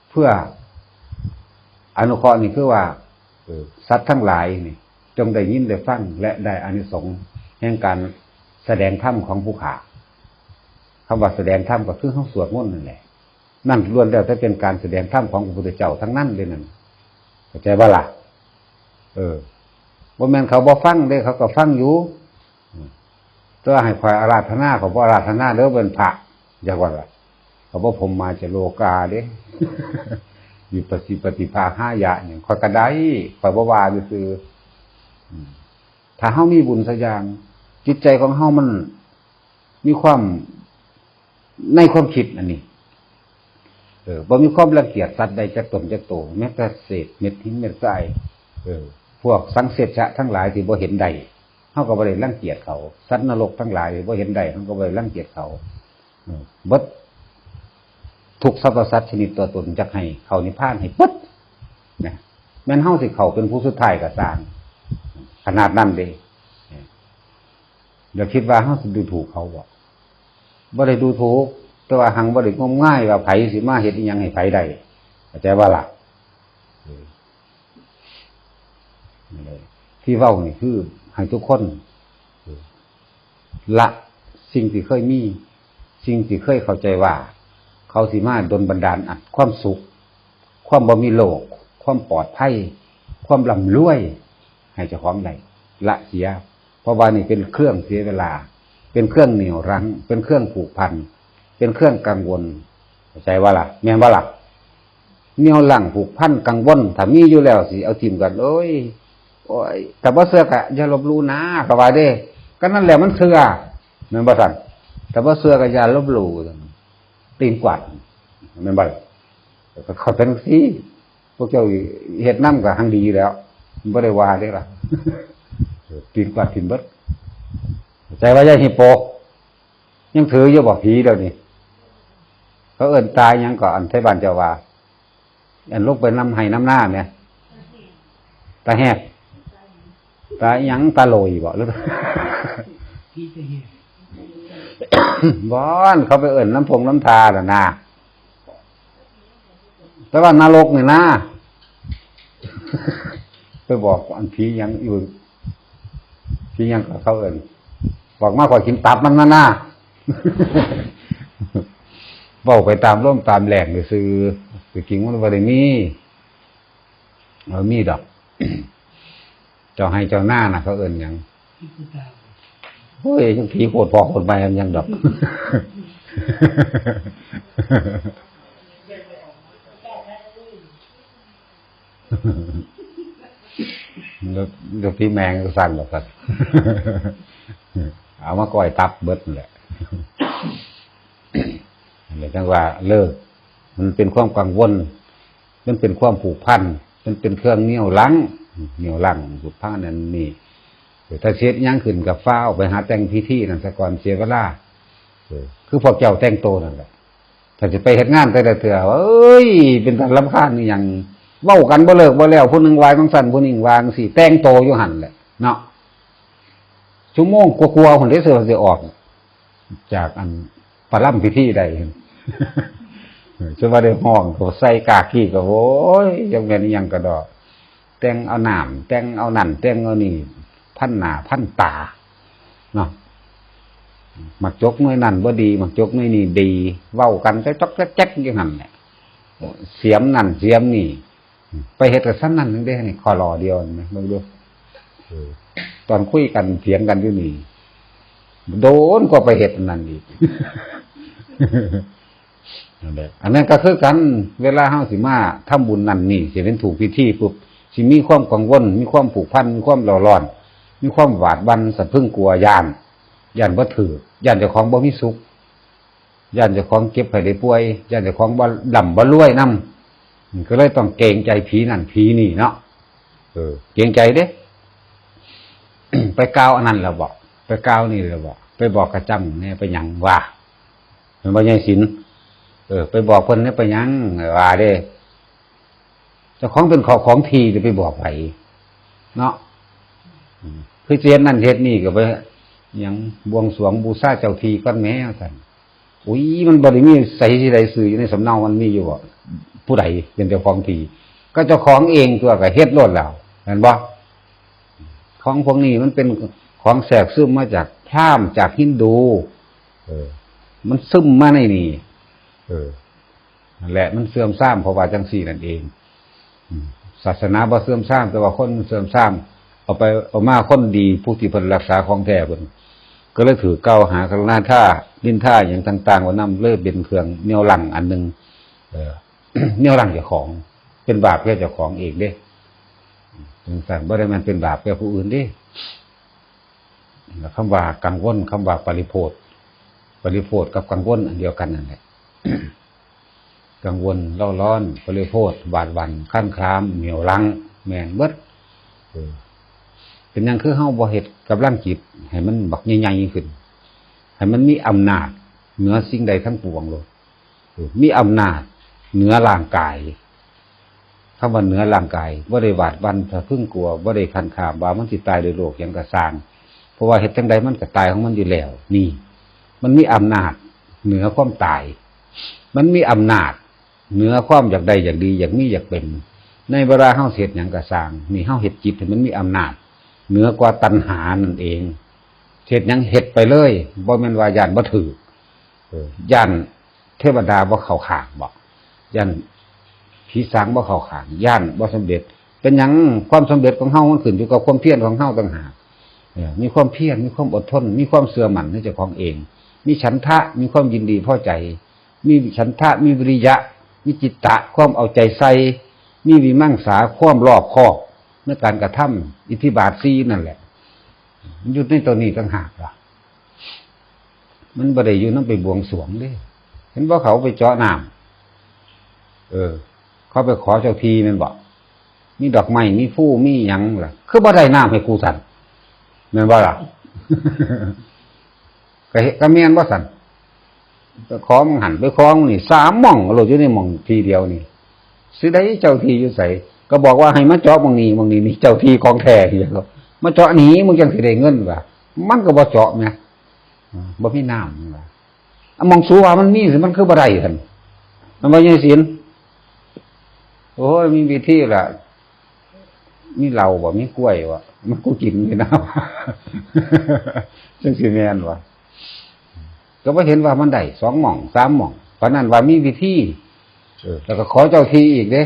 เพื่ออนุเคราะห์นี่คือว่าสัตว์ทั้งหลายนี่จงได้ยินได้ฟังและได้อานิสงส์แห่งการแสดงธรรมของผู้ขาคำว่าแสดงธรรมก็คือเฮาสวดมนต์นั่นแหละนั่นล้วนแล้วแต่เป็นการแสดงธรรมของพระพุทธเจ้าทั้งนั้นเลยนั่นเข้าใจบ่ล่ะบ่แม่นเขาบ่ฟังเด้เขาก็ฟังอยู่แต่ว่าให้คอยอาราธนาเขาบ่อาราธนาเด้อเป็นพระจักว่าล่ะเขาบ่ผมมาจะโลกาเด้ อยู่ปฏิภาค5อย่างคอยกระไดคอยบ่ว่าซื่อถ้าเฮามีบุญสักอย่างจิตใจของเฮามันมีความในความคิดอันนี้บ่มีความรังเกียจสัตว์ใดจักตนจักโตแม้แต่เศษเม็ดหินเม็ดทรายพวกสังเสชะทั้งหลายที่บ่เห็นใดเฮาก็บ่ได้รังเกียจเขาสัตว์นรกทั้งหลายที่บ่เห็นใดเฮาก็บ่ได้รังเกียจเขาเบิดทุกสรรพสัตว์ชนิดตัวตนจักให้เข้านิพพานให้ปึ๊ดนะแม่นเฮาสิเข้าเป็นผู้สุดท้ายก็สร้างขนาดนั้นเด้เดี๋ยวคิดว่าเฮาสิดูถูกเขาบ่ได้ดูถูกแต่ว่าหังบ่ได้งมง่ายว่าไผสิมาเฮ็ดอีหยังให้ไผได้เข้าใจว่าล่ะที่เว้านี่คือให้ทุกคนละสิ่งที่เคยมีสิ่งที่เคยเข้าใจว่าเขาสิมาดลบันดาลความสุขความบ่มีโลกความปลอดภัยความร่ำรวยให้เจ้าของได้ละเสียเพราะว่านี่เป็นเครื่องเสียเวลาเป็นเครื่องเหนี่ยวรั้งเป็นเครื่องผูกพันเป็นเครื่องกังวลเข้าใจว่าล่ะแม่นว่าล่ะเหนี่ยวรั้งผูกพันกังวลถ้ามีอยู่แล้วสิเอาทิ่มกันโอ้ยแต่บ่เชื่อก็อย่าลบหลู่นะก็ว่าเด้ก็นั่นแหละมันเชื่อแม่นบ่ซั่นแต่บ่เชื่อก็อย่าลบหลู่ตีนกวาดแม่นบ่ล่ะก็เข้าเป็นสิพวกเจ้าเฮ็ดนำก็หังดีแล้วบ่ได้ว่าเด้ล่ะตีนกวาดทิ่มเบิดใจว่าอย่าฮิปโปยังถืออยู่บ่ผีเดี๋ยวนี้เขาเอิ้นตายยังก็อันไทบ้านเจ้าว่าอันลงไปน้ำให้น้ำหน้าเนี่ยตาแหก ตาหยังตาโลยบ่หรือ บ้อนเขาไปเอิ่นน้ำพงน้ำทาน่ะนะแต่ว่านรกนี่นะไปบอกอันผียังอยู่ผียังเขาเอิ่นบอกมากกว่ากินตับมันนะบอกไปตามร่มตามแหล่งเลยซื้อจริงมันบ่ได้มีมีดอกเจ้าให้เจ้าหน้าน่ะเขาเอิ่นหยังโอ้ยผีโคตรพอโคตรไปยังดอกแล้วพี่แมงก็สั่นหรอกครับเอามาก้อยตับเบิดแหละอะไรจังว่าเลิกมันเป็นความกังวลมันเป็นความผูกพันมันเป็นเครื่องเหนี่ยวรั้งผูกพันนั่นนี่ถ้าเช็ดยังขึ้นกับฟ้าออกไปหาแต่งพิธีนั่นซะก่อนเสียเวลาคือพวกเจ้าแต่งโตนั่นแหละถ้าจะไปเฮ็ดงานแต่ละเทื่อเอ้ยเป็นการรำคาญนี่อย่างเว้ากันบ่เลิกบ่แล้วผู้นึงวายบางสั่นผู้นึงวางสิแต่งโตอยู่หั่นแหละเนาะชั่วโมงกว่าๆพุ่นได้เสือสิออกจากอันประลัมพิธีได้จนว่าได้ห้องเขาใส่กากี้ก็โอ้ยยังแม่นอีหยังก็ดอกแต่งเอาน้ำแต่งเอานั่นแต่งเอานี่พันหน้าพันตาเนาะมักจกหน่วยนั่นบ่ดีมักจกหน่วยนี่ดีเว้ากันจ๊อกแจ๊กอยู่หั่นแหละเสียมนั่นเสียมนี่ไปเฮ็ดกับซั่นนั่นนึงได้นี่ข้อรอเดียวมั้ยเบิ่งดูตอนคุยกันเถียงกันอยู่นี่โดนก็ไปเฮ็ดนั่นอีกนั่นแหละอันนั้นก็คือกันเวลาเฮาสิมาทำบุญนั่นนี่สิเป็นถูกพิธีปุ๊บสิมีความกังวลมีความผูกพันมีความร้อนมีความหวาดหวั่นสะพรึงกลัวย่านบ่ถือย่านเจ้าของบ่มีสุขย่านเจ้าของเก็บให้ได้ป่วยย่านเจ้าของบ่ร่ำบ่รวยนำก็เลยต้องเกรงใจผีนั่นผีนี่เนาะเกรงใจเด้ ไปกล่าวอันนั้นแล้วบอกไปกล่าวนี่แล้วบอกไปบอกกระจำเนี่ยไปหยังว่ามันบ่ใหญ่ศีลไปบอกเพิ่นเนี่ยไปหยังว่าเด้เจ้าของเป็นของทีจะไปบอกไผเนาะคือเจนนั่นเฮ็ดนี่ก็ไปหยังบวงสรวงบูชาเจ้าที่ก่อนแม่ซั่นอุ้ยมันบ่ได้มีใส่ที่ใดสื่ออยู่ในสำเนามันมีอยู่บ่ผู้ใดเป็นเจ้าของที่ก็เจ้าของเองตัวก็เฮ็ดโลดแล้วเห็นบ่ของพวกนี้มันเป็นของแทรกซึมมาจากพราหมณ์จากฮินดูมันซึมมาในนี่นั่นแหละมันเสื่อมทรามเพราะว่าจังซี่นั่นเองศาสนาบ่เสื่อมทรามแต่ว่าคนมันเสื่อมทรามเอามาคนดีผู้ที่เพิ่นรักษาของแท้เพิ่นก็เลยถือเก้าหากรุณาท่าดินท่าอย่างต่างๆว่านำเลิศเป็นเครื่องเหนี่ยวรั้งอันนึงเหนี่ยวรั้งเจ้าของเป็นบาปแก่เจ้าของเองเด้จังซั่นบ่ได้มันเป็นบาปแก่ผู้อื่นเด้คำว่ากังวลคำว่าปริโภทกับกังวลอันเดียวกันนั่นแหละ กังวลเล่าร้อนปริโภทบาดหวั่นคั่นครามเหนี่ยวรั้งแม่นเบิดเป็นหยังคือเฮาบ่เฮ็ดกำลังจิตให้มันบักใหญ่ๆขึ้นให้มันมีอำนาจเหนือสิ่งใดทั้งปวงโลดมีอำนาจเหนือร่างกายคำว่าเหนือร่างกายบ่ได้หวาดหวั่นสะพรึงกลัวบ่ได้คันคามว่ามันสิตายด้วยโรคหยังก็สร้างเพราะว่าเฮ็ดจังใดมันก็ตายของมันอยู่แล้วนี่มันมีอำนาจเหนือความตายมันมีอำนาจเหนือความอยากได้อยากดีอยากมีอยากเป็นในเวลาเฮาเฮ็ดหยังก็สร้างนี่เฮาเฮ็ดจิตให้มันมีอำนาจเหนือกว่าตัณหานั่นเองเฮ็ดหยังเฮ็ดไปเลยบ่แม่นว่าย่านบ่ถือย่านเทวดาบ่เข้าข้างบ่ย่านผีสางบ่เข้าข้างย่านบ่สำเร็จเป็นหยังความสำเร็จของเฮามันขึ้นอยู่กับความเพียรของเฮาต่างหากมีความเพียรมีความอดทนมีความเชื่อมั่นในเจ้าของเองมีฉันทะมีความยินดีพอใจมีฉันทะมีวิริยะมีจิตตะความเอาใจใส่มีวิมังสาความรอบคอบในการกระทำอิทธิบาท4นั่นแหละมันอยู่ในตัวนี้ต่างหากล่ะมันบ่ได้อยู่นำไปบวงสรวงเด้เห็นบ่เขาไปเจาะน้ำเขาไปขอเจ้าที่นั่นบ่มีดอกไม้มีฟู่มีหยังล่ะคือบ่ได้น้ำให้กูสั่นแม่นบ่ล่ะ ก็แม่นบ่สั่นไปขอมึงหันไปขอมึงนี่3หม่องโลดอยู่ในหม่องทีเดียวนี่สิได้เจ้าที่อยู่ไสก็บอกว่าให้มาเจาะหม่องนี้นี่เจ้าที่ของแท้นี่ครับ มาเจาะหนีมึงจังสิได้เงินว่ะมันก็บ่เจาะแม่บ่มีน้ำว่ะมองสูว่ามันมีสิมันคือบ่ได้ซั่นมันบ่ยังศีลโอ้ยมีวิธีล่ะมีเหล้าบ่มีกล้วยว่ะมันกูกินนี่นะจังสิแม่นว่ะก็บ่เห็นว่ามันได้2หม่อง3หม่องเพราะนั้นว่ามีวิธีแล้วก็ขอเจ้าที่อีกเด้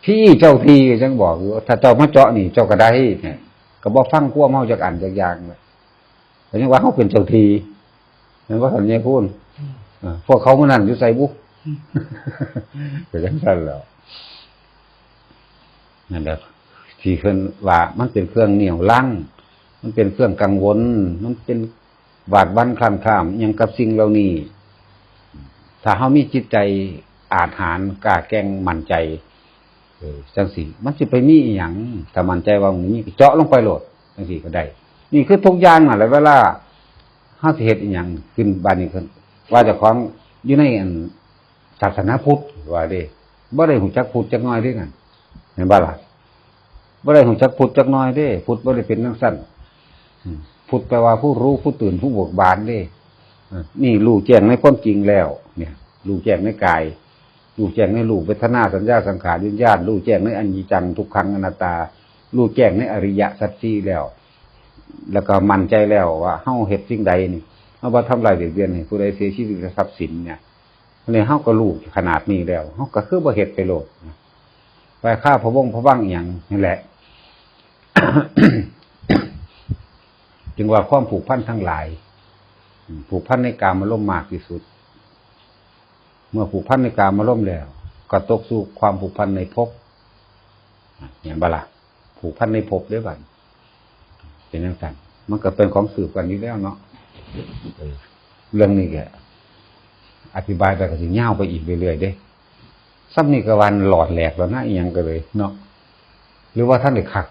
ที่เจ้าที่จังบอกอยู่ถ้าเจ้ามาเจาะนี่เจ้าก็ได้เนี่ยก็บ่ฟังความเฮาจักอันจักอย่างเลยแต่ยังว่าเฮาเป็นเจ้าที่นั่นว่าท่านใหญ่พูนพวกเขามื้อนั้นอยู่ไสบุก็จังซั่นแหล้วนั่นแหละที่เพิ่นว่ามันเป็นเครื่องเหนี่ยวรั้งมันเป็นเครื่องกังวลมันเป็นวาดวันคลั่นข้ามยังกับสิ่งเหล่านี้ถ้าเฮามีจิตใจอาจหาญกล้าแกร่งมั่นใจจังซี่มันสิไปมีอีหยังถ้ามั่นใจว่ามันมีเจาะลงไปโลดจังซี่ก็ได้นี่คือทุกอย่างนั่นแหละเวลาเฮาสิเฮ็ดอีหยังขึ้นบัดนี้ขึ้นว่าเจ้าของอยู่ในศาสนาพุทธว่าเด้บ่ได้ฮู้จักพุทธจักน้อยเด้นั่นเห็นบ่ล่ะบ่ได้ฮู้จักพุทธจักน้อยเด้พุทธบ่ได้เป็นจังซั่นพุทธแปลว่าผู้รู้ผู้ตื่นผู้เบิกบานเด้นี่รู้แจ้งในความจริงแล้วเนี่ยรู้แจ้งในกายรู้แจ้งในรูปเวทนาสัญญาสังขารวิญญาณรู้แจ้งในอนิจจังทุกขังอนัตตารู้แจ้งในอริยสัจสี่แล้วก็มั่นใจแล้วว่าเฮาเฮ็ดสิ่งใดนี่เฮาบ่ทำลายเบียดเบียนให้ผู้ใดเสียชีวิตทรัพย์สินเนี่ยเฮาก็รู้ขนาดนี้แล้วเฮาก็คือบ่เฮ็ดไปโลดไปฆ่าพระวงศ์พระวังอีหยังนี่แหละ จึงว่าความผูกพันทั้งหลายผูกพันในกามารมณ์มากที่สุดเมื่อผูกพันในกามารมณ์แล้วก็ตกสู่ความผูกพันในภพเห็นบ่ล่ะผูกพันในภพด้วยบัดเป็นจังซั่นมันก็เป็นของสืบกันอยู่แล้วเนาะเรื่องนี้แกอธิบายไปก็สิยาวไปอีกเรื่อยๆเด้ซ้ำนี่ก็วันหลอดแหลกแล้วนะอีหยังก็เลยเนาะหรือว่าท่านได้คัก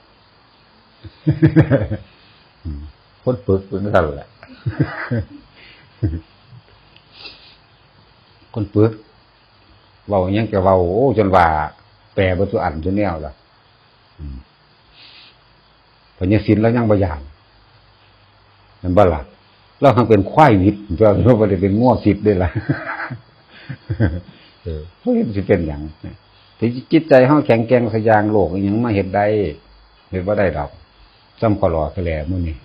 คนปึกเป็นซั่นแหละคนปึกเว้าหยังก็เว้าโอ้จนว่าแปลบ่ทุกอันจนแนวล่ะพญาศิลป์แล้วยังบ่ย่านนั่นบ่ล่ะเราทั้งเป็นควายวิทย์ตัวเราบ่ได้เป็นง้อสิบด้วยล่ะเฮ้ยสิเป็นหยังที่จิตใจเฮาแข็งแกร่งสยางโลกอีหยังมาเฮ็ดได้เฮ็ดบ่ได้ดอกซ้ำขอรอแค่แลมื้อนี้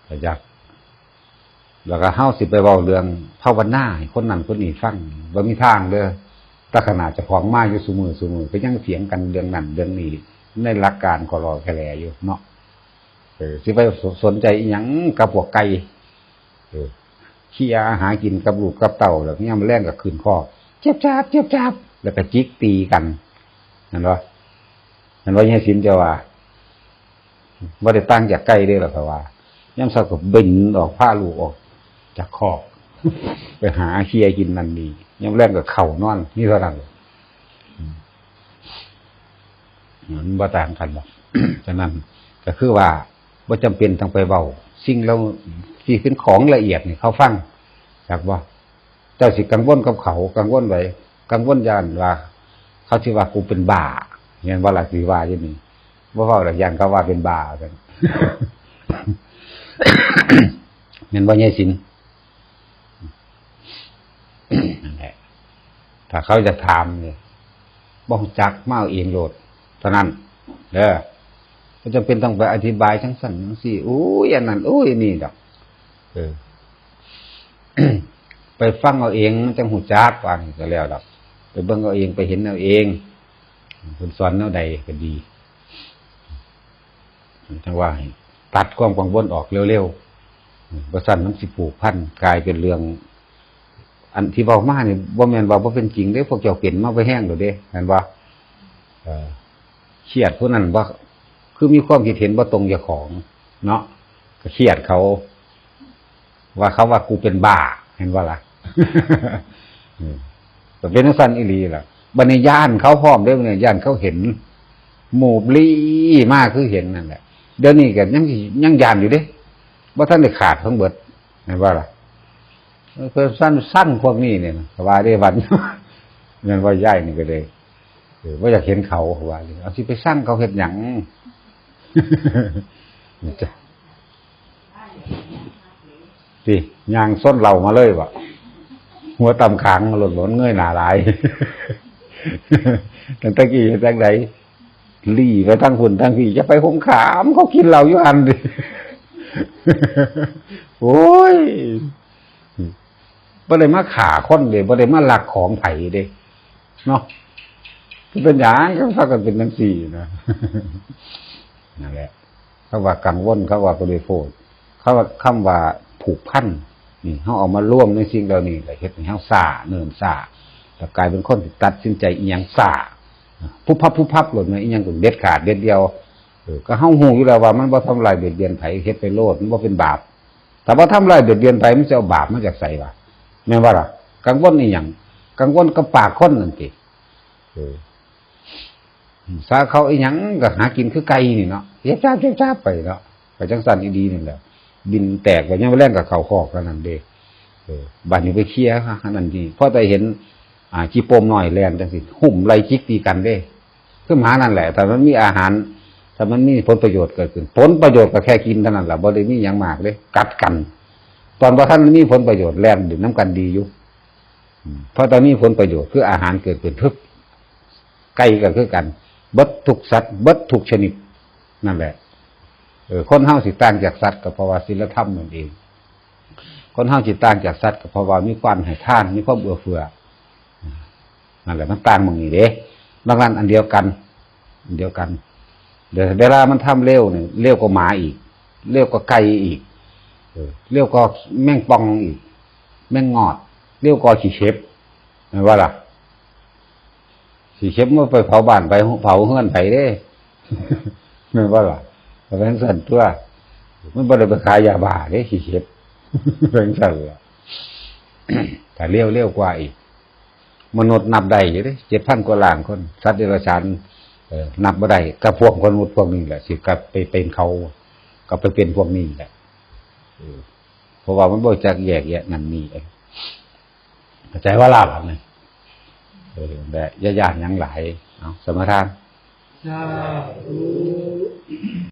ก็อยากแล้วก็เฮาสิไปเว้าเรื่องภาวนาให้คนนั้นคนนี้ฟังบ่มีทางเด้อถ้าขนาดเจ้าของมาอยู่ซุมื้อก็ยังเถียงกันเรื่องนั้นเรื่องนี้ในหลักการขอรอแค่แลอยู่เนาะสิไปสนใจอีหยังกับพวกไก่ขี้อาหากินกับลูกกับเต่าแล้วยามแลงก็ขึ้นคอเจ็บจับแล้วก็จิกตีกันนั่นว่าให้สินจะว่าบ่ได้ตั้งจากไก่เด้อล่ะเพราะว่ายามเช้าก็บินออกพาลูกออกจากคอกไปหาเคียกินนั่นนี่ยามแลงก็เข้านอนนี่เท่านั้นมันบ่ต่างกันหรอก ฉะนั้นก็คือว่าบ่จำเป็นต้องไปเว้าสิ่งเราที่เป็นของละเอียดนี่เขาฟังจากว่าเจ้าสิกังวลกับเขากังวลไว้กังวลย่านว่าเขาสิว่ากูเป็นบ้าเห็นว่าล่ะสิว่าอย่างนี้บ่เว้าละย่านเขาว่าเป็นบ้ากัน เห็นบ่ใหญ่สินนั่นแหละถ้าเขาจะถามนี่บ่รู้จักมาเอาเองโลดเท่านั้นเด้อก็จำเป็นต้องไปอธิบายทั้งสั่นทั้งสี่อุ้ยอันนั้นอุ้ยนี่ดอกไปฟังเอาเองมันจังหูจักว่าก็แล้วดอกไปเบิ่งเอาเองไปเห็นเอาเองเพิ่นสอนแนวใดก็ดีจังว่าให้ตัดความกังวลออกเร็วๆบ่ซั่นมันสิผูกพันกลายเป็นเรื่องอันที่เว้ามานี่บ่แม่นว่าบ่เป็นจริงเด้พวกเจ้าเป็นมาไปแห้งแล้วเด้แม่นบ่เครียดผู้นั้นว่าคือมีความคิดเห็นบ่ตรงเจ้าของเนาะก็เครียดเขาว่ากูเป็นบ้าเห็นว่าล่ะ ก็เป็นจังซั่นอีหลีล่ะบัดนี้ย่านเขาพร้อมเด้อเนี่ยย่านเขาเห็นหมู่ลี่มากคือเห็นนั่นแหละเดี๋ยวนี้ก็ยังย่านอยู่เด้บ่ทันได้ขาดทั้งเบิดเห็นว่าล่ะเพิ่นสั้นพวกนี้เนี่ยว่าได้วัน นั่นว่าย้ายนี่ก็เลย ว่าอยากเห็นเขาว่าเอาสิไปสร้างเขาเห็นหยังจ้ะสิยางส้นเหล่ามาเลยวะหัวต่ำขางหล่นเงยหน้าหลายตั้งแต่กี้ตั้งไหนลี่ไปทั้งหุ่นทั้งพี่จะไปหงขามเขากินเราอยู่อันดิโอ้ยบ่ได้มาขาคนเด้บ่ได้มาลักของไผเด้เนาะเป็นหยังก็พากันเป็นจังซี่นะนั่นแหละเขาว่ากังวลเขาว่าบริโภคเขาว่าคำว่าผูกพันนี่เฮาเอามาร่วมในสิ่งเหล่านี้แล้วเฮ็ดให้เฮาซ่าเนิ่นซ่าแต่กลายเป็นคนที่ตัดสินใจอีหยังซ่าผู้พับหล่นมาอีหยังก็เด็ดขาดเด็ดเดียวก็เฮาฮู้อยู่แล้วว่ามันบ่ทำลายเบียดเบียนไผเฮ็ดไปโลดมันบ่เป็นบาปแต่บ่ทำลายเบียดเบียนไผมันจะเอาบาปมาจากไสวะแม่นบ่ล่ะกังวลอีหยังกังวลกับปากคนนั่นติสาเขาอีหยังก็หากินคือไก่นี่เนาะเฮ็ดจ้าไปเนาะก็จังซั่นอีดีนี่แหละบินแตกว่ายังบ่แล่นกับเขาคอกนั่นเด้บัดนี้ไปเคลียร์ค่ะนั่นนี่พอได้เห็นจีโปมน้อยแล่นจังซี่หุ่มไล่จิกตีกันเด้คือหมานั่นแหละแต่มันมีอาหารถ้ามันมีผลประโยชน์เกิดขึ้นผลประโยชน์ก็แค่กินเท่านั้นแหละบ่ได้มีหยังมากเด้กัดกันตอนบ่ทันมีผลประโยชน์แล่นดื่มน้ำกันดีอยู่เพราะตอนนี้ผลประโยชน์คืออาหารเกิดขึ้นทึบไก่ก็คือกันเบิดทุกสัตว์เบิดทุกชนิดนั่นแหละคนเฮาสิต่างจากสัตว์ก็เพราะว่าศีลธรรมนั่นเองคนเฮาสิต่างจากสัตว์ก็เพราะว่ามีความให้ทานมีความเอื้อเฟื้อนั่นแหละมันต่างหม้องนี้เด้บางนั้นอันเดียวกันเดี๋ยวเวลามันทำเร็วนี่เร็วกว่าหมาอีกเร็วกว่าไก่อีกเร็วกว่าแมงป่องอีกแมงงอดเร็วกว่าขี้เข็บแม่นว่าล่ะขี้เข็บมันไปเผาบ้านไปเผาเฮือนไผเด้แม่นว่าล่ะแต่เป็นสั่นตัวมันบ่ได้ไปขายยาบ้าเด้ขี้เข็บเป็นสั่นล่ะแต่เร็วกว่าอีกมนุษย์นับได้อยู่เด้ 7,000 กว่าล้านคนสัตว์เดรัจฉานนับบ่ได้กับพวกมนุษย์พวกนี้แหละสิกลับไปเป็นเขาก็ไปเป็นพวกนี้แหละเพราะว่ามันบ่จักแยกแยะนั่นนี่เข้าใจว่าลาบนี่แต่ย่านหยังหลายเอาสมทานสาธุ